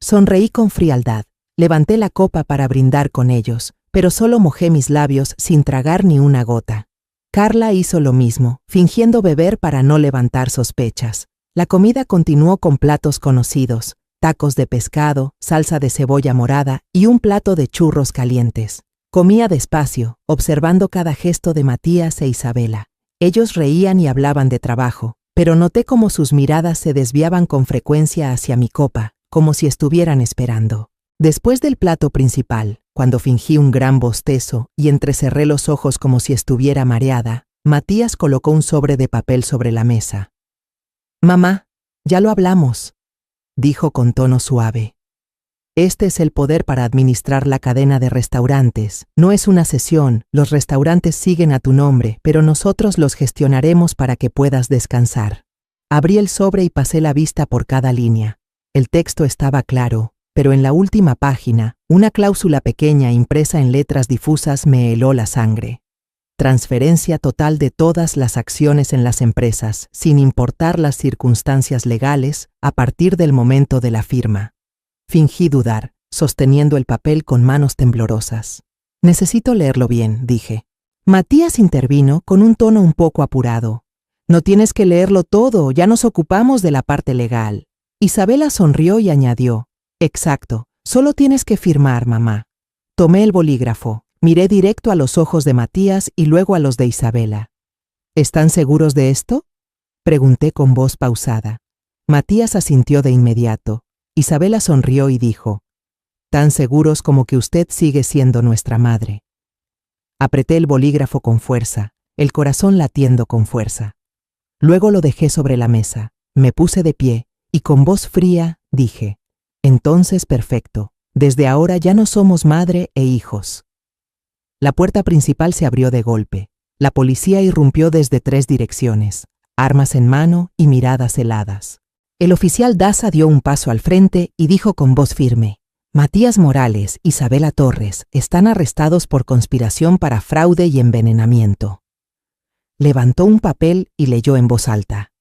Sonreí con frialdad, levanté la copa para brindar con ellos, pero solo mojé mis labios sin tragar ni una gota. Carla hizo lo mismo, fingiendo beber para no levantar sospechas. La comida continuó con platos conocidos, tacos de pescado, salsa de cebolla morada y un plato de churros calientes. Comía despacio, observando cada gesto de Matías e Isabela. Ellos reían y hablaban de trabajo, pero noté cómo sus miradas se desviaban con frecuencia hacia mi copa, como si estuvieran esperando. Después del plato principal, cuando fingí un gran bostezo y entrecerré los ojos como si estuviera mareada, Matías colocó un sobre de papel sobre la mesa. «Mamá, ya lo hablamos», dijo con tono suave. «Este es el poder para administrar la cadena de restaurantes. No es una cesión, los restaurantes siguen a tu nombre, pero nosotros los gestionaremos para que puedas descansar». Abrí el sobre y pasé la vista por cada línea. El texto estaba claro, pero en la última página, una cláusula pequeña impresa en letras difusas me heló la sangre. Transferencia total de todas las acciones en las empresas, sin importar las circunstancias legales, a partir del momento de la firma. Fingí dudar, sosteniendo el papel con manos temblorosas. «Necesito leerlo bien», dije. Matías intervino con un tono un poco apurado. «No tienes que leerlo todo, ya nos ocupamos de la parte legal». Isabela sonrió y añadió: «Exacto, solo tienes que firmar, mamá». Tomé el bolígrafo, miré directo a los ojos de Matías y luego a los de Isabela. «¿Están seguros de esto?», pregunté con voz pausada. Matías asintió de inmediato. Isabela sonrió y dijo: «Tan seguros como que usted sigue siendo nuestra madre». Apreté el bolígrafo con fuerza, el corazón latiendo con fuerza. Luego lo dejé sobre la mesa, me puse de pie y con voz fría dije: «Entonces perfecto, desde ahora ya no somos madre e hijos». La puerta principal se abrió de golpe. La policía irrumpió desde 3 direcciones, armas en mano y miradas heladas. El oficial Daza dio un paso al frente y dijo con voz firme: «Matías Morales, Isabela Torres, están arrestados por conspiración para fraude y envenenamiento». Levantó un papel y leyó en voz alta: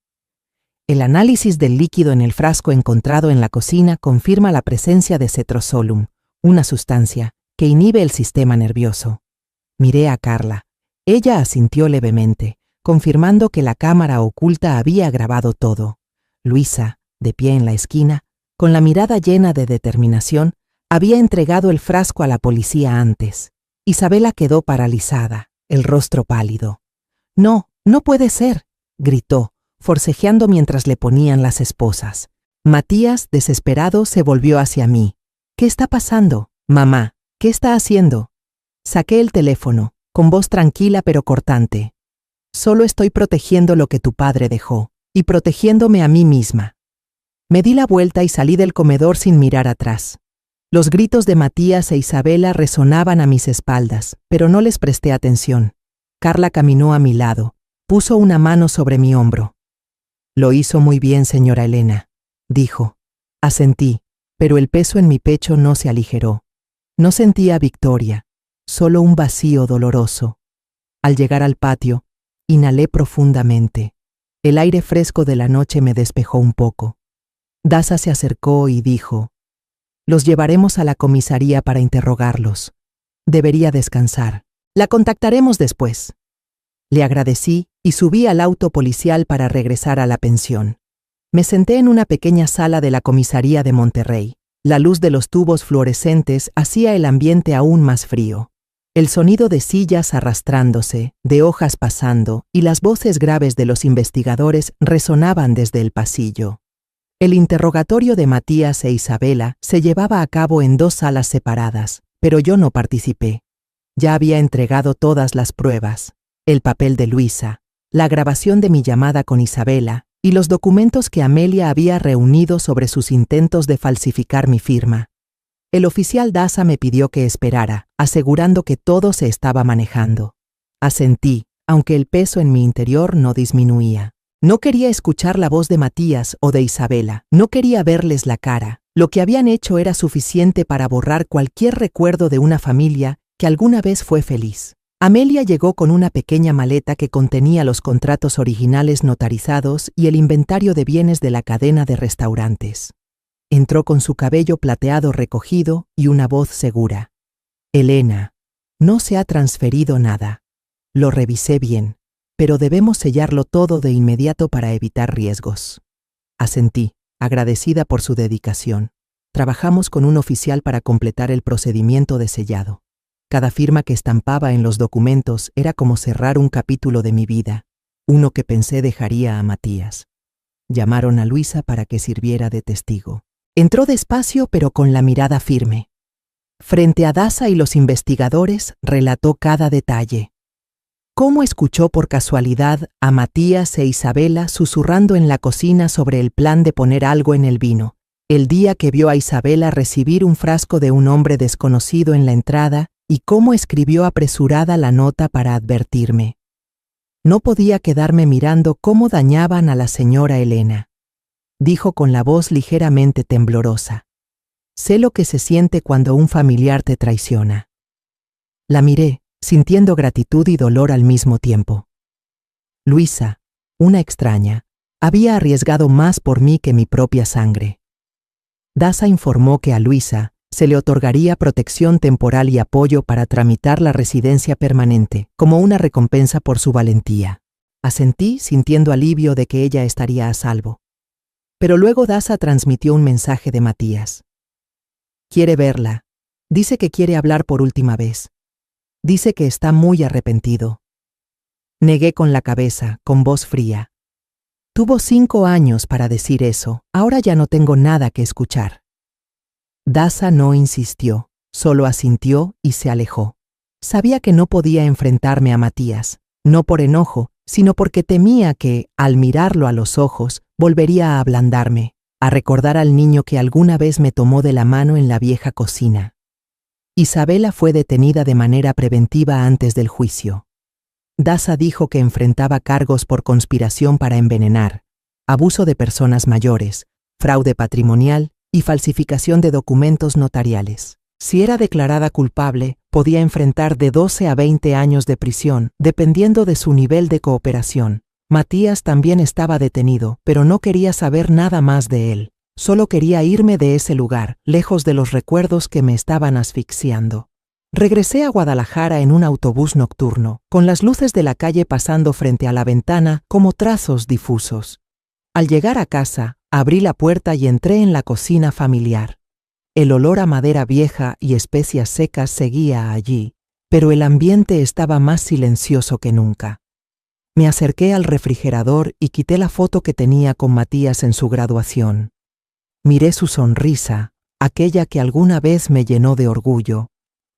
«El análisis del líquido en el frasco encontrado en la cocina confirma la presencia de cetrozolum, una sustancia que inhibe el sistema nervioso». Miré a Carla. Ella asintió levemente, confirmando que la cámara oculta había grabado todo. Luisa, de pie en la esquina, con la mirada llena de determinación, había entregado el frasco a la policía antes. Isabela quedó paralizada, el rostro pálido. «No, no puede ser», gritó, forcejeando mientras le ponían las esposas. Matías, desesperado, se volvió hacia mí. «¿Qué está pasando? Mamá, ¿qué está haciendo?». Saqué el teléfono, con voz tranquila pero cortante. «Solo estoy protegiendo lo que tu padre dejó, y protegiéndome a mí misma». Me di la vuelta y salí del comedor sin mirar atrás. Los gritos de Matías e Isabela resonaban a mis espaldas, pero no les presté atención. Carla caminó a mi lado, puso una mano sobre mi hombro. «Lo hizo muy bien, señora Elena», dijo. Asentí, pero el peso en mi pecho no se aligeró. No sentía victoria, solo un vacío doloroso. Al llegar al patio, inhalé profundamente. El aire fresco de la noche me despejó un poco. Daza se acercó y dijo: «Los llevaremos a la comisaría para interrogarlos. Debería descansar. La contactaremos después». Le agradecí y subí al auto policial para regresar a la pensión. Me senté en una pequeña sala de la comisaría de Monterrey. La luz de los tubos fluorescentes hacía el ambiente aún más frío. El sonido de sillas arrastrándose, de hojas pasando, y las voces graves de los investigadores resonaban desde el pasillo. El interrogatorio de Matías e Isabela se llevaba a cabo en 2 salas separadas, pero yo no participé. Ya había entregado todas las pruebas, el papel de Luisa, la grabación de mi llamada con Isabela y los documentos que Amelia había reunido sobre sus intentos de falsificar mi firma. El oficial Daza me pidió que esperara, asegurando que todo se estaba manejando. Asentí, aunque el peso en mi interior no disminuía. No quería escuchar la voz de Matías o de Isabela, no quería verles la cara. Lo que habían hecho era suficiente para borrar cualquier recuerdo de una familia que alguna vez fue feliz. Amelia llegó con una pequeña maleta que contenía los contratos originales notarizados y el inventario de bienes de la cadena de restaurantes. Entró con su cabello plateado recogido y una voz segura. Elena, no se ha transferido nada. Lo revisé bien, pero debemos sellarlo todo de inmediato para evitar riesgos. Asentí, agradecida por su dedicación. Trabajamos con un oficial para completar el procedimiento de sellado. Cada firma que estampaba en los documentos era como cerrar un capítulo de mi vida, uno que pensé dejaría a Matías. Llamaron a Luisa para que sirviera de testigo. Entró despacio pero con la mirada firme. Frente a Daza y los investigadores, relató cada detalle. Cómo escuchó por casualidad a Matías e Isabela susurrando en la cocina sobre el plan de poner algo en el vino, el día que vio a Isabela recibir un frasco de un hombre desconocido en la entrada y cómo escribió apresurada la nota para advertirme. No podía quedarme mirando cómo dañaban a la señora Elena. Dijo con la voz ligeramente temblorosa. Sé lo que se siente cuando un familiar te traiciona. La miré, sintiendo gratitud y dolor al mismo tiempo. Luisa, una extraña, había arriesgado más por mí que mi propia sangre. Daza informó que a Luisa se le otorgaría protección temporal y apoyo para tramitar la residencia permanente, como una recompensa por su valentía. Asentí, sintiendo alivio de que ella estaría a salvo. Pero luego Daza transmitió un mensaje de Matías. Quiere verla. Dice que quiere hablar por última vez. Dice que está muy arrepentido. Negué con la cabeza, con voz fría. Tuvo 5 años para decir eso, ahora ya no tengo nada que escuchar. Daza no insistió, solo asintió y se alejó. Sabía que no podía enfrentarme a Matías, no por enojo, sino porque temía que, al mirarlo a los ojos, volvería a ablandarme, a recordar al niño que alguna vez me tomó de la mano en la vieja cocina. Isabela fue detenida de manera preventiva antes del juicio. Daza dijo que enfrentaba cargos por conspiración para envenenar, abuso de personas mayores, fraude patrimonial y falsificación de documentos notariales. Si era declarada culpable, podía enfrentar de 12 a 20 años de prisión, dependiendo de su nivel de cooperación. Matías también estaba detenido, pero no quería saber nada más de él. Solo quería irme de ese lugar, lejos de los recuerdos que me estaban asfixiando. Regresé a Guadalajara en un autobús nocturno, con las luces de la calle pasando frente a la ventana como trazos difusos. Al llegar a casa, abrí la puerta y entré en la cocina familiar. El olor a madera vieja y especias secas seguía allí, pero el ambiente estaba más silencioso que nunca. Me acerqué al refrigerador y quité la foto que tenía con Matías en su graduación. Miré su sonrisa, aquella que alguna vez me llenó de orgullo,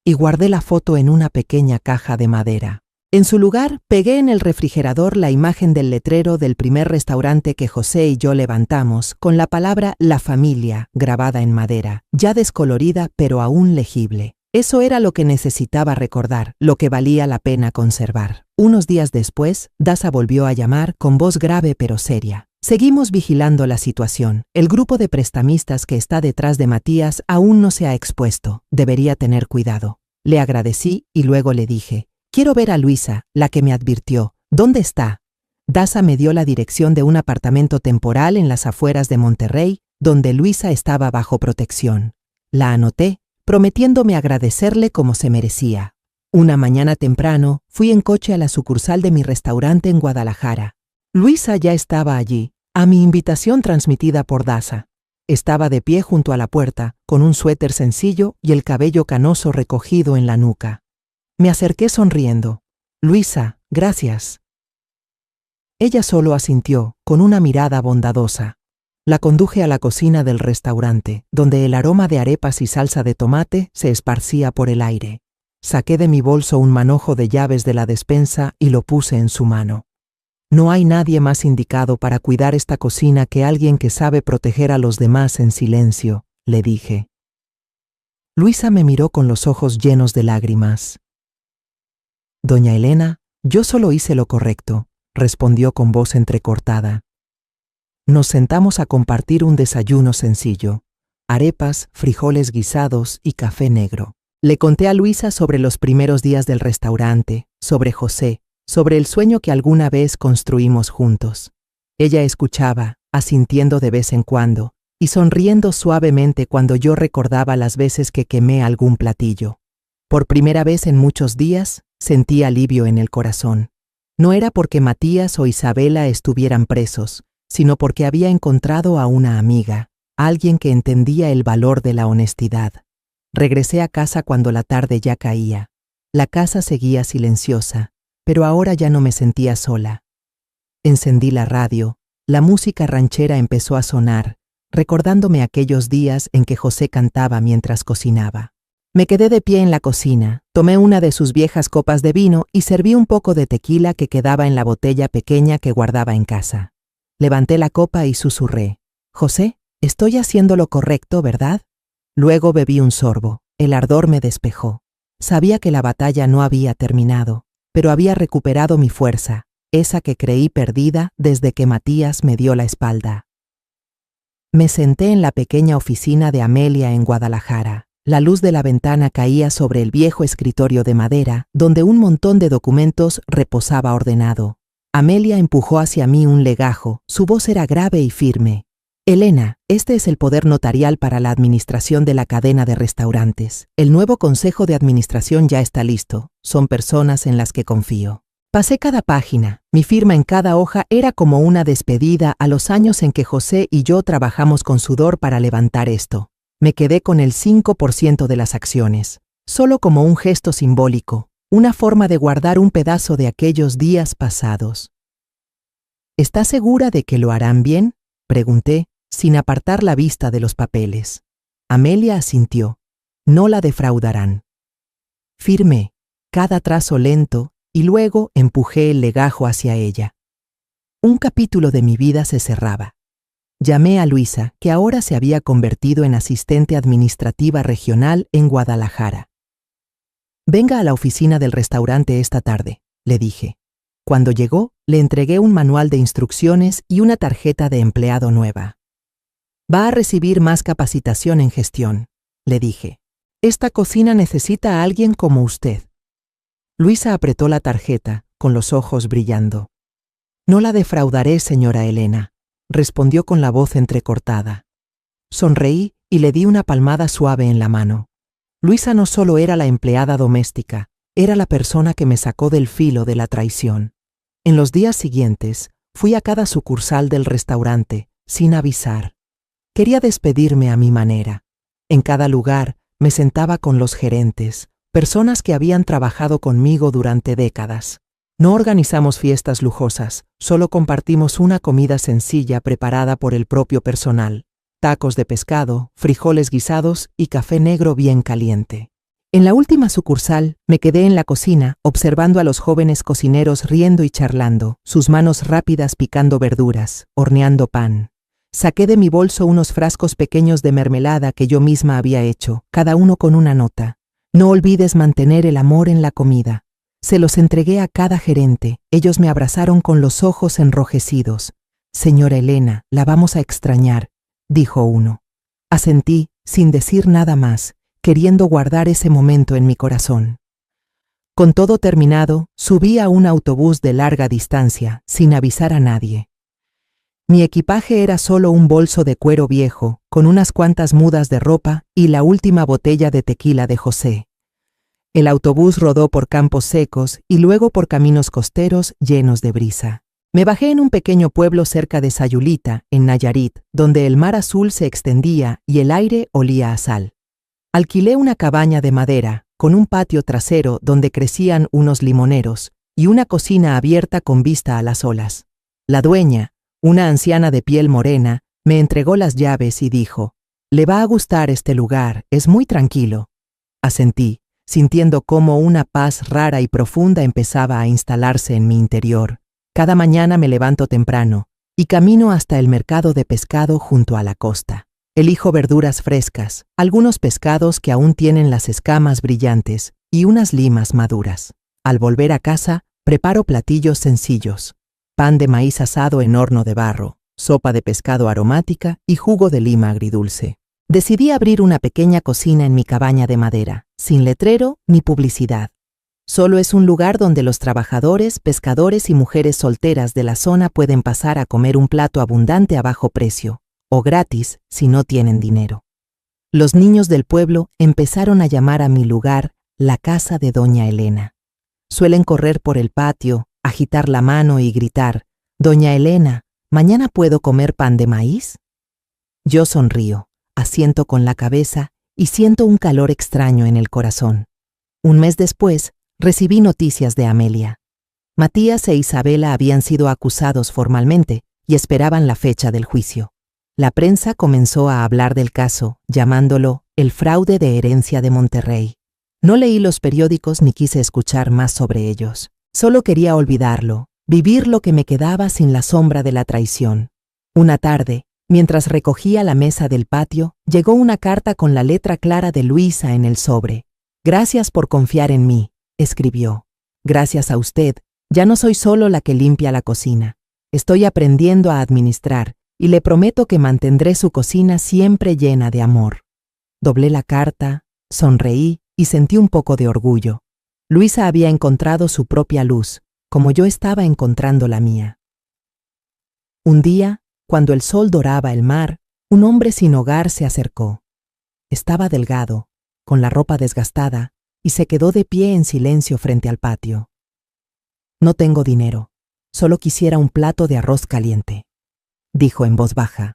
y guardé la foto en una pequeña caja de madera. En su lugar, pegué en el refrigerador la imagen del letrero del primer restaurante que José y yo levantamos, con la palabra La Familia grabada en madera, ya descolorida pero aún legible. Eso era lo que necesitaba recordar, lo que valía la pena conservar. Unos días después, Daza volvió a llamar con voz grave pero seria. Seguimos vigilando la situación. El grupo de prestamistas que está detrás de Matías aún no se ha expuesto. Debería tener cuidado. Le agradecí y luego le dije, quiero ver a Luisa, la que me advirtió. ¿Dónde está? Daza me dio la dirección de un apartamento temporal en las afueras de Monterrey, donde Luisa estaba bajo protección. La anoté, prometiéndome agradecerle como se merecía. Una mañana temprano, fui en coche a la sucursal de mi restaurante en Guadalajara. Luisa ya estaba allí, A mi invitación transmitida por Daza. Estaba de pie junto a la puerta, con un suéter sencillo y el cabello canoso recogido en la nuca. Me acerqué sonriendo. Luisa, gracias. Ella solo asintió, con una mirada bondadosa. La conduje a la cocina del restaurante, donde el aroma de arepas y salsa de tomate se esparcía por el aire. Saqué de mi bolso un manojo de llaves de la despensa y lo puse en su mano. No hay nadie más indicado para cuidar esta cocina que alguien que sabe proteger a los demás en silencio, le dije. Luisa me miró con los ojos llenos de lágrimas. Doña Elena, yo solo hice lo correcto, respondió con voz entrecortada. Nos sentamos a compartir un desayuno sencillo, arepas, frijoles guisados y café negro. Le conté a Luisa sobre los primeros días del restaurante, sobre José, sobre el sueño que alguna vez construimos juntos. Ella escuchaba, asintiendo de vez en cuando, y sonriendo suavemente cuando yo recordaba las veces que quemé algún platillo. Por primera vez en muchos días, sentí alivio en el corazón. No era porque Matías o Isabela estuvieran presos, sino porque había encontrado a una amiga, alguien que entendía el valor de la honestidad. Regresé a casa cuando la tarde ya caía. La casa seguía silenciosa, pero ahora ya no me sentía sola. Encendí la radio, la música ranchera empezó a sonar, recordándome aquellos días en que José cantaba mientras cocinaba. Me quedé de pie en la cocina, tomé una de sus viejas copas de vino y serví un poco de tequila que quedaba en la botella pequeña que guardaba en casa. Levanté la copa y susurré. José, estoy haciendo lo correcto, ¿verdad? Luego bebí un sorbo. El ardor me despejó. Sabía que la batalla no había terminado, pero había recuperado mi fuerza, esa que creí perdida desde que Matías me dio la espalda. Me senté en la pequeña oficina de Amelia en Guadalajara. La luz de la ventana caía sobre el viejo escritorio de madera, donde un montón de documentos reposaba ordenado. Amelia empujó hacia mí un legajo, su voz era grave y firme. Elena, este es el poder notarial para la administración de la cadena de restaurantes. El nuevo consejo de administración ya está listo. Son personas en las que confío. Pasé cada página. Mi firma en cada hoja era como una despedida a los años en que José y yo trabajamos con sudor para levantar esto. Me quedé con el 5% de las acciones, solo como un gesto simbólico, una forma de guardar un pedazo de aquellos días pasados. ¿Estás segura de que lo harán bien?, pregunté, sin apartar la vista de los papeles. Amelia asintió. No la defraudarán. Firmé, cada trazo lento, y luego empujé el legajo hacia ella. Un capítulo de mi vida se cerraba. Llamé a Luisa, que ahora se había convertido en asistente administrativa regional en Guadalajara. Venga a la oficina del restaurante esta tarde, le dije. Cuando llegó, le entregué un manual de instrucciones y una tarjeta de empleado nueva. Va a recibir más capacitación en gestión, le dije. Esta cocina necesita a alguien como usted. Luisa apretó la tarjeta, con los ojos brillando. No la defraudaré, señora Elena, respondió con la voz entrecortada. Sonreí y le di una palmada suave en la mano. Luisa no solo era la empleada doméstica, era la persona que me sacó del filo de la traición. En los días siguientes, fui a cada sucursal del restaurante, sin avisar. Quería despedirme a mi manera. En cada lugar, me sentaba con los gerentes, personas que habían trabajado conmigo durante décadas. No organizamos fiestas lujosas, solo compartimos una comida sencilla preparada por el propio personal. Tacos de pescado, frijoles guisados y café negro bien caliente. En la última sucursal, me quedé en la cocina, observando a los jóvenes cocineros riendo y charlando, sus manos rápidas picando verduras, horneando pan. Saqué de mi bolso unos frascos pequeños de mermelada que yo misma había hecho, cada uno con una nota. No olvides mantener el amor en la comida. Se los entregué a cada gerente. Ellos me abrazaron con los ojos enrojecidos. Señora Elena, la vamos a extrañar, dijo uno. Asentí, sin decir nada más, queriendo guardar ese momento en mi corazón. Con todo terminado, subí a un autobús de larga distancia, sin avisar a nadie. Mi equipaje era solo un bolso de cuero viejo, con unas cuantas mudas de ropa y la última botella de tequila de José. El autobús rodó por campos secos y luego por caminos costeros llenos de brisa. Me bajé en un pequeño pueblo cerca de Sayulita, en Nayarit, donde el mar azul se extendía y el aire olía a sal. Alquilé una cabaña de madera, con un patio trasero donde crecían unos limoneros, y una cocina abierta con vista a las olas. La dueña, una anciana de piel morena, me entregó las llaves y dijo: «Le va a gustar este lugar, es muy tranquilo». Asentí, sintiendo cómo una paz rara y profunda empezaba a instalarse en mi interior. Cada mañana me levanto temprano y camino hasta el mercado de pescado junto a la costa. Elijo verduras frescas, algunos pescados que aún tienen las escamas brillantes y unas limas maduras. Al volver a casa, preparo platillos sencillos: pan de maíz asado en horno de barro, sopa de pescado aromática y jugo de lima agridulce. Decidí abrir una pequeña cocina en mi cabaña de madera, sin letrero ni publicidad. Solo es un lugar donde los trabajadores, pescadores y mujeres solteras de la zona pueden pasar a comer un plato abundante a bajo precio, o gratis si no tienen dinero. Los niños del pueblo empezaron a llamar a mi lugar la casa de Doña Elena. Suelen correr por el patio, agitar la mano y gritar: «Doña Elena, ¿mañana puedo comer pan de maíz?». Yo sonrío, asiento con la cabeza y siento un calor extraño en el corazón. Un mes después, recibí noticias de Amelia. Matías e Isabela habían sido acusados formalmente y esperaban la fecha del juicio. La prensa comenzó a hablar del caso, llamándolo el fraude de herencia de Monterrey. No leí los periódicos ni quise escuchar más sobre ellos. Solo quería olvidarlo, vivir lo que me quedaba sin la sombra de la traición. Una tarde, mientras recogía la mesa del patio, llegó una carta con la letra clara de Luisa en el sobre. «Gracias por confiar en mí», escribió. «Gracias a usted, ya no soy solo la que limpia la cocina. Estoy aprendiendo a administrar y le prometo que mantendré su cocina siempre llena de amor». Doblé la carta, sonreí y sentí un poco de orgullo. Luisa había encontrado su propia luz, como yo estaba encontrando la mía. Un día, cuando el sol doraba el mar, un hombre sin hogar se acercó. Estaba delgado, con la ropa desgastada, y se quedó de pie en silencio frente al patio. «No tengo dinero, solo quisiera un plato de arroz caliente», dijo en voz baja.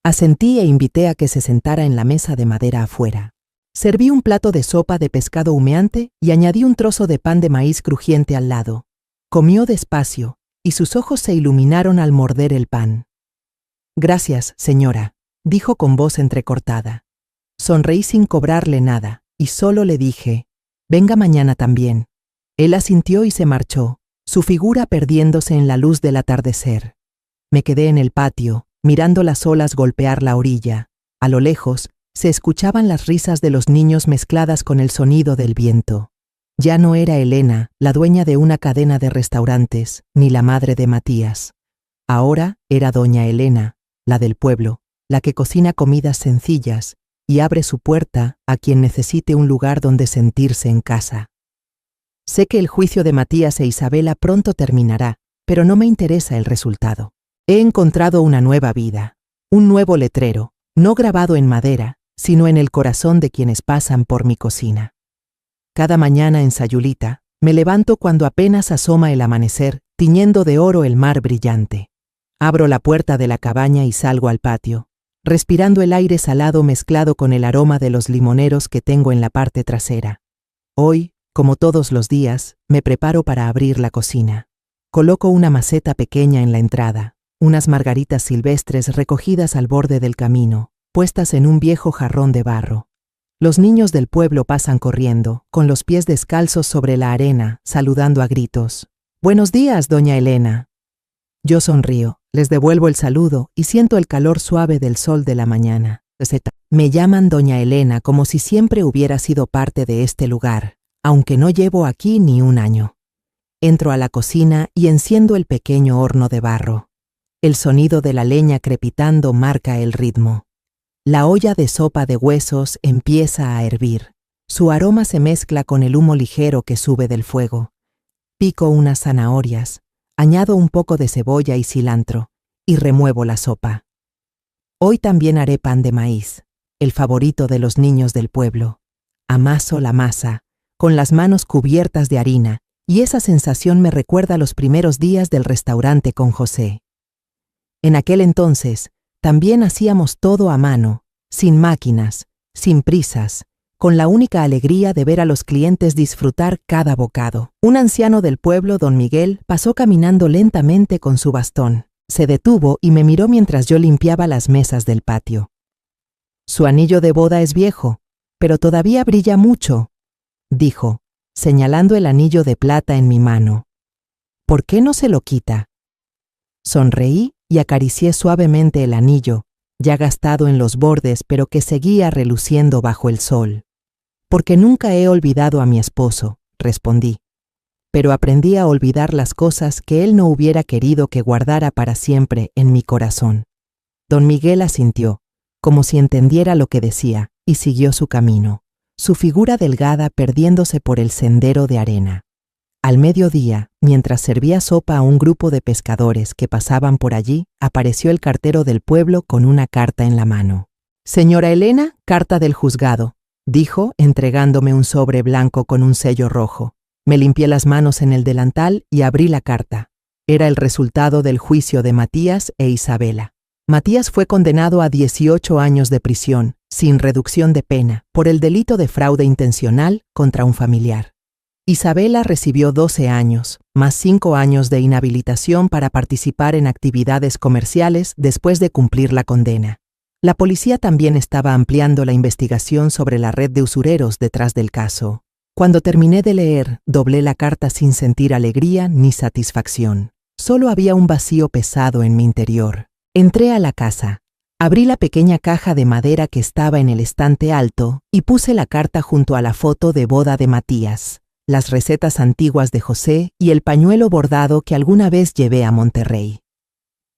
Asentí e invité a que se sentara en la mesa de madera afuera. Serví un plato de sopa de pescado humeante y añadí un trozo de pan de maíz crujiente al lado. Comió despacio, y sus ojos se iluminaron al morder el pan. «Gracias, señora», dijo con voz entrecortada. Sonreí sin cobrarle nada, y solo le dije: «Venga mañana también». Él asintió y se marchó, su figura perdiéndose en la luz del atardecer. Me quedé en el patio, mirando las olas golpear la orilla. A lo lejos, se escuchaban las risas de los niños mezcladas con el sonido del viento. Ya no era Elena, la dueña de una cadena de restaurantes, ni la madre de Matías. Ahora era doña Elena, la del pueblo, la que cocina comidas sencillas y abre su puerta a quien necesite un lugar donde sentirse en casa. Sé que el juicio de Matías e Isabela pronto terminará, pero no me interesa el resultado. He encontrado una nueva vida, un nuevo letrero, no grabado en madera, sino en el corazón de quienes pasan por mi cocina. Cada mañana en Sayulita, me levanto cuando apenas asoma el amanecer, tiñendo de oro el mar brillante. Abro la puerta de la cabaña y salgo al patio, respirando el aire salado mezclado con el aroma de los limoneros que tengo en la parte trasera. Hoy, como todos los días, me preparo para abrir la cocina. Coloco una maceta pequeña en la entrada, unas margaritas silvestres recogidas al borde del camino, puestas en un viejo jarrón de barro. Los niños del pueblo pasan corriendo, con los pies descalzos sobre la arena, saludando a gritos. «Buenos días, doña Elena». Yo sonrío, les devuelvo el saludo y siento el calor suave del sol de la mañana. Me llaman doña Elena como si siempre hubiera sido parte de este lugar, aunque no llevo aquí ni un año. Entro a la cocina y enciendo el pequeño horno de barro. El sonido de la leña crepitando marca el ritmo. La olla de sopa de huesos empieza a hervir. Su aroma se mezcla con el humo ligero que sube del fuego. Pico unas zanahorias, añado un poco de cebolla y cilantro, y remuevo la sopa. Hoy también haré pan de maíz, el favorito de los niños del pueblo. Amaso la masa, con las manos cubiertas de harina, y esa sensación me recuerda los primeros días del restaurante con José. En aquel entonces, también hacíamos todo a mano, sin máquinas, sin prisas, con la única alegría de ver a los clientes disfrutar cada bocado. Un anciano del pueblo, don Miguel, pasó caminando lentamente con su bastón. Se detuvo y me miró mientras yo limpiaba las mesas del patio. «Su anillo de boda es viejo, pero todavía brilla mucho», dijo, señalando el anillo de plata en mi mano. «¿Por qué no se lo quita?» Sonreí y acaricié suavemente el anillo, ya gastado en los bordes, pero que seguía reluciendo bajo el sol. «Porque nunca he olvidado a mi esposo», respondí, «pero aprendí a olvidar las cosas que él no hubiera querido que guardara para siempre en mi corazón». Don Miguel asintió, como si entendiera lo que decía, y siguió su camino, su figura delgada perdiéndose por el sendero de arena. Al mediodía, mientras servía sopa a un grupo de pescadores que pasaban por allí, apareció el cartero del pueblo con una carta en la mano. «Señora Elena, carta del juzgado», dijo, entregándome un sobre blanco con un sello rojo. Me limpié las manos en el delantal y abrí la carta. Era el resultado del juicio de Matías e Isabela. Matías fue condenado a 18 años de prisión, sin reducción de pena, por el delito de fraude intencional contra un familiar. Isabela recibió 12 años, más 5 años de inhabilitación para participar en actividades comerciales después de cumplir la condena. La policía también estaba ampliando la investigación sobre la red de usureros detrás del caso. Cuando terminé de leer, doblé la carta sin sentir alegría ni satisfacción. Solo había un vacío pesado en mi interior. Entré a la casa, abrí la pequeña caja de madera que estaba en el estante alto y puse la carta junto a la foto de boda de Matías, las recetas antiguas de José y el pañuelo bordado que alguna vez llevé a Monterrey.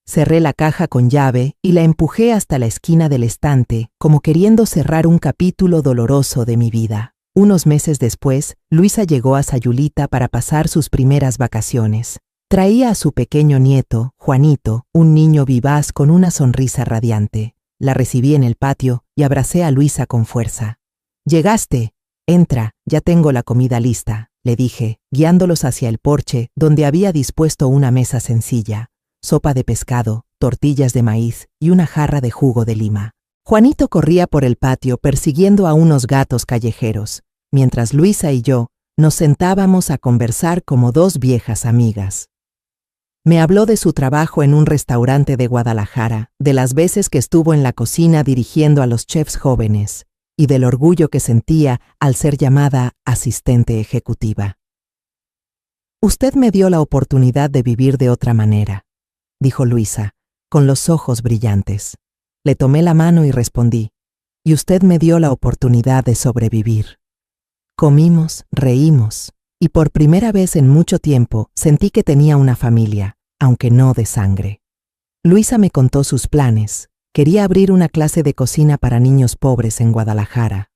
Cerré la caja con llave y la empujé hasta la esquina del estante, como queriendo cerrar un capítulo doloroso de mi vida. Unos meses después, Luisa llegó a Sayulita para pasar sus primeras vacaciones. Traía a su pequeño nieto, Juanito, un niño vivaz con una sonrisa radiante. La recibí en el patio y abracé a Luisa con fuerza. «¿Llegaste? Entra, ya tengo la comida lista», le dije, guiándolos hacia el porche, donde había dispuesto una mesa sencilla, sopa de pescado, tortillas de maíz y una jarra de jugo de lima. Juanito corría por el patio persiguiendo a unos gatos callejeros, mientras Luisa y yo nos sentábamos a conversar como dos viejas amigas. Me habló de su trabajo en un restaurante de Guadalajara, de las veces que estuvo en la cocina dirigiendo a los chefs jóvenes y del orgullo que sentía al ser llamada asistente ejecutiva. «Usted me dio la oportunidad de vivir de otra manera», dijo Luisa, con los ojos brillantes. Le tomé la mano y respondí, «Y usted me dio la oportunidad de sobrevivir». Comimos, reímos, y por primera vez en mucho tiempo sentí que tenía una familia, aunque no de sangre. Luisa me contó sus planes. Quería abrir una clase de cocina para niños pobres en Guadalajara.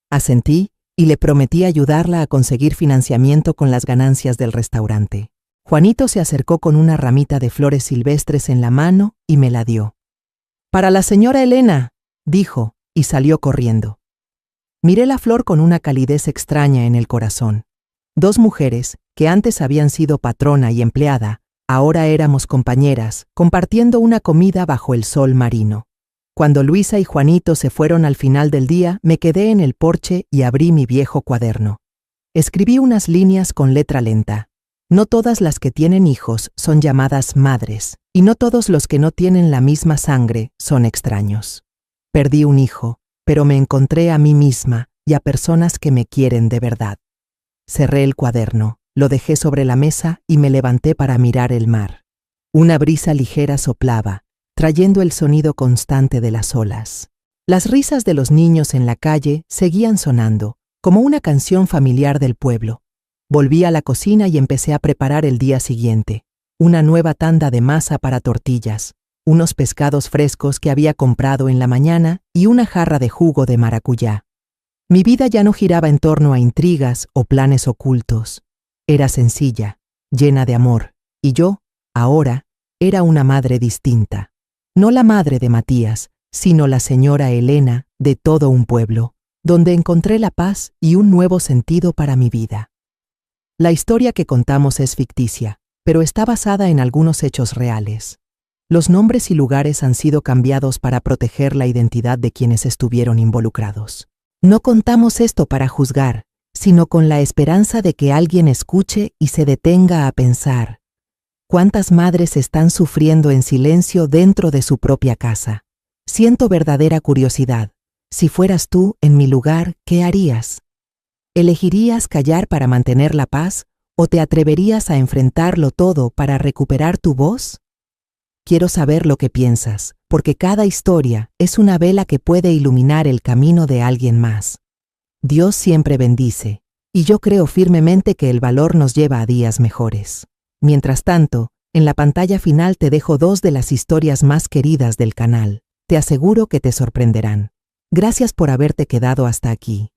Asentí y le prometí ayudarla a conseguir financiamiento con las ganancias del restaurante. Juanito se acercó con una ramita de flores silvestres en la mano y me la dio. «Para la señora Elena», dijo, y salió corriendo. Miré la flor con una calidez extraña en el corazón. Dos mujeres, que antes habían sido patrona y empleada, ahora éramos compañeras, compartiendo una comida bajo el sol marino. Cuando Luisa y Juanito se fueron al final del día, me quedé en el porche y abrí mi viejo cuaderno. Escribí unas líneas con letra lenta. No todas las que tienen hijos son llamadas madres, y no todos los que no tienen la misma sangre son extraños. Perdí un hijo, pero me encontré a mí misma y a personas que me quieren de verdad. Cerré el cuaderno, lo dejé sobre la mesa y me levanté para mirar el mar. Una brisa ligera soplaba, trayendo el sonido constante de las olas. Las risas de los niños en la calle seguían sonando, como una canción familiar del pueblo. Volví a la cocina y empecé a preparar el día siguiente. Una nueva tanda de masa para tortillas, unos pescados frescos que había comprado en la mañana y una jarra de jugo de maracuyá. Mi vida ya no giraba en torno a intrigas o planes ocultos. Era sencilla, llena de amor, y yo, ahora, era una madre distinta. No la madre de Matías, sino la señora Elena de todo un pueblo, donde encontré la paz y un nuevo sentido para mi vida. La historia que contamos es ficticia, pero está basada en algunos hechos reales. Los nombres y lugares han sido cambiados para proteger la identidad de quienes estuvieron involucrados. No contamos esto para juzgar, sino con la esperanza de que alguien escuche y se detenga a pensar: ¿cuántas madres están sufriendo en silencio dentro de su propia casa? Siento verdadera curiosidad. Si fueras tú en mi lugar, ¿qué harías? ¿Elegirías callar para mantener la paz o te atreverías a enfrentarlo todo para recuperar tu voz? Quiero saber lo que piensas, porque cada historia es una vela que puede iluminar el camino de alguien más. Dios siempre bendice, y yo creo firmemente que el valor nos lleva a días mejores. Mientras tanto, en la pantalla final te dejo 2 de las historias más queridas del canal. Te aseguro que te sorprenderán. Gracias por haberte quedado hasta aquí.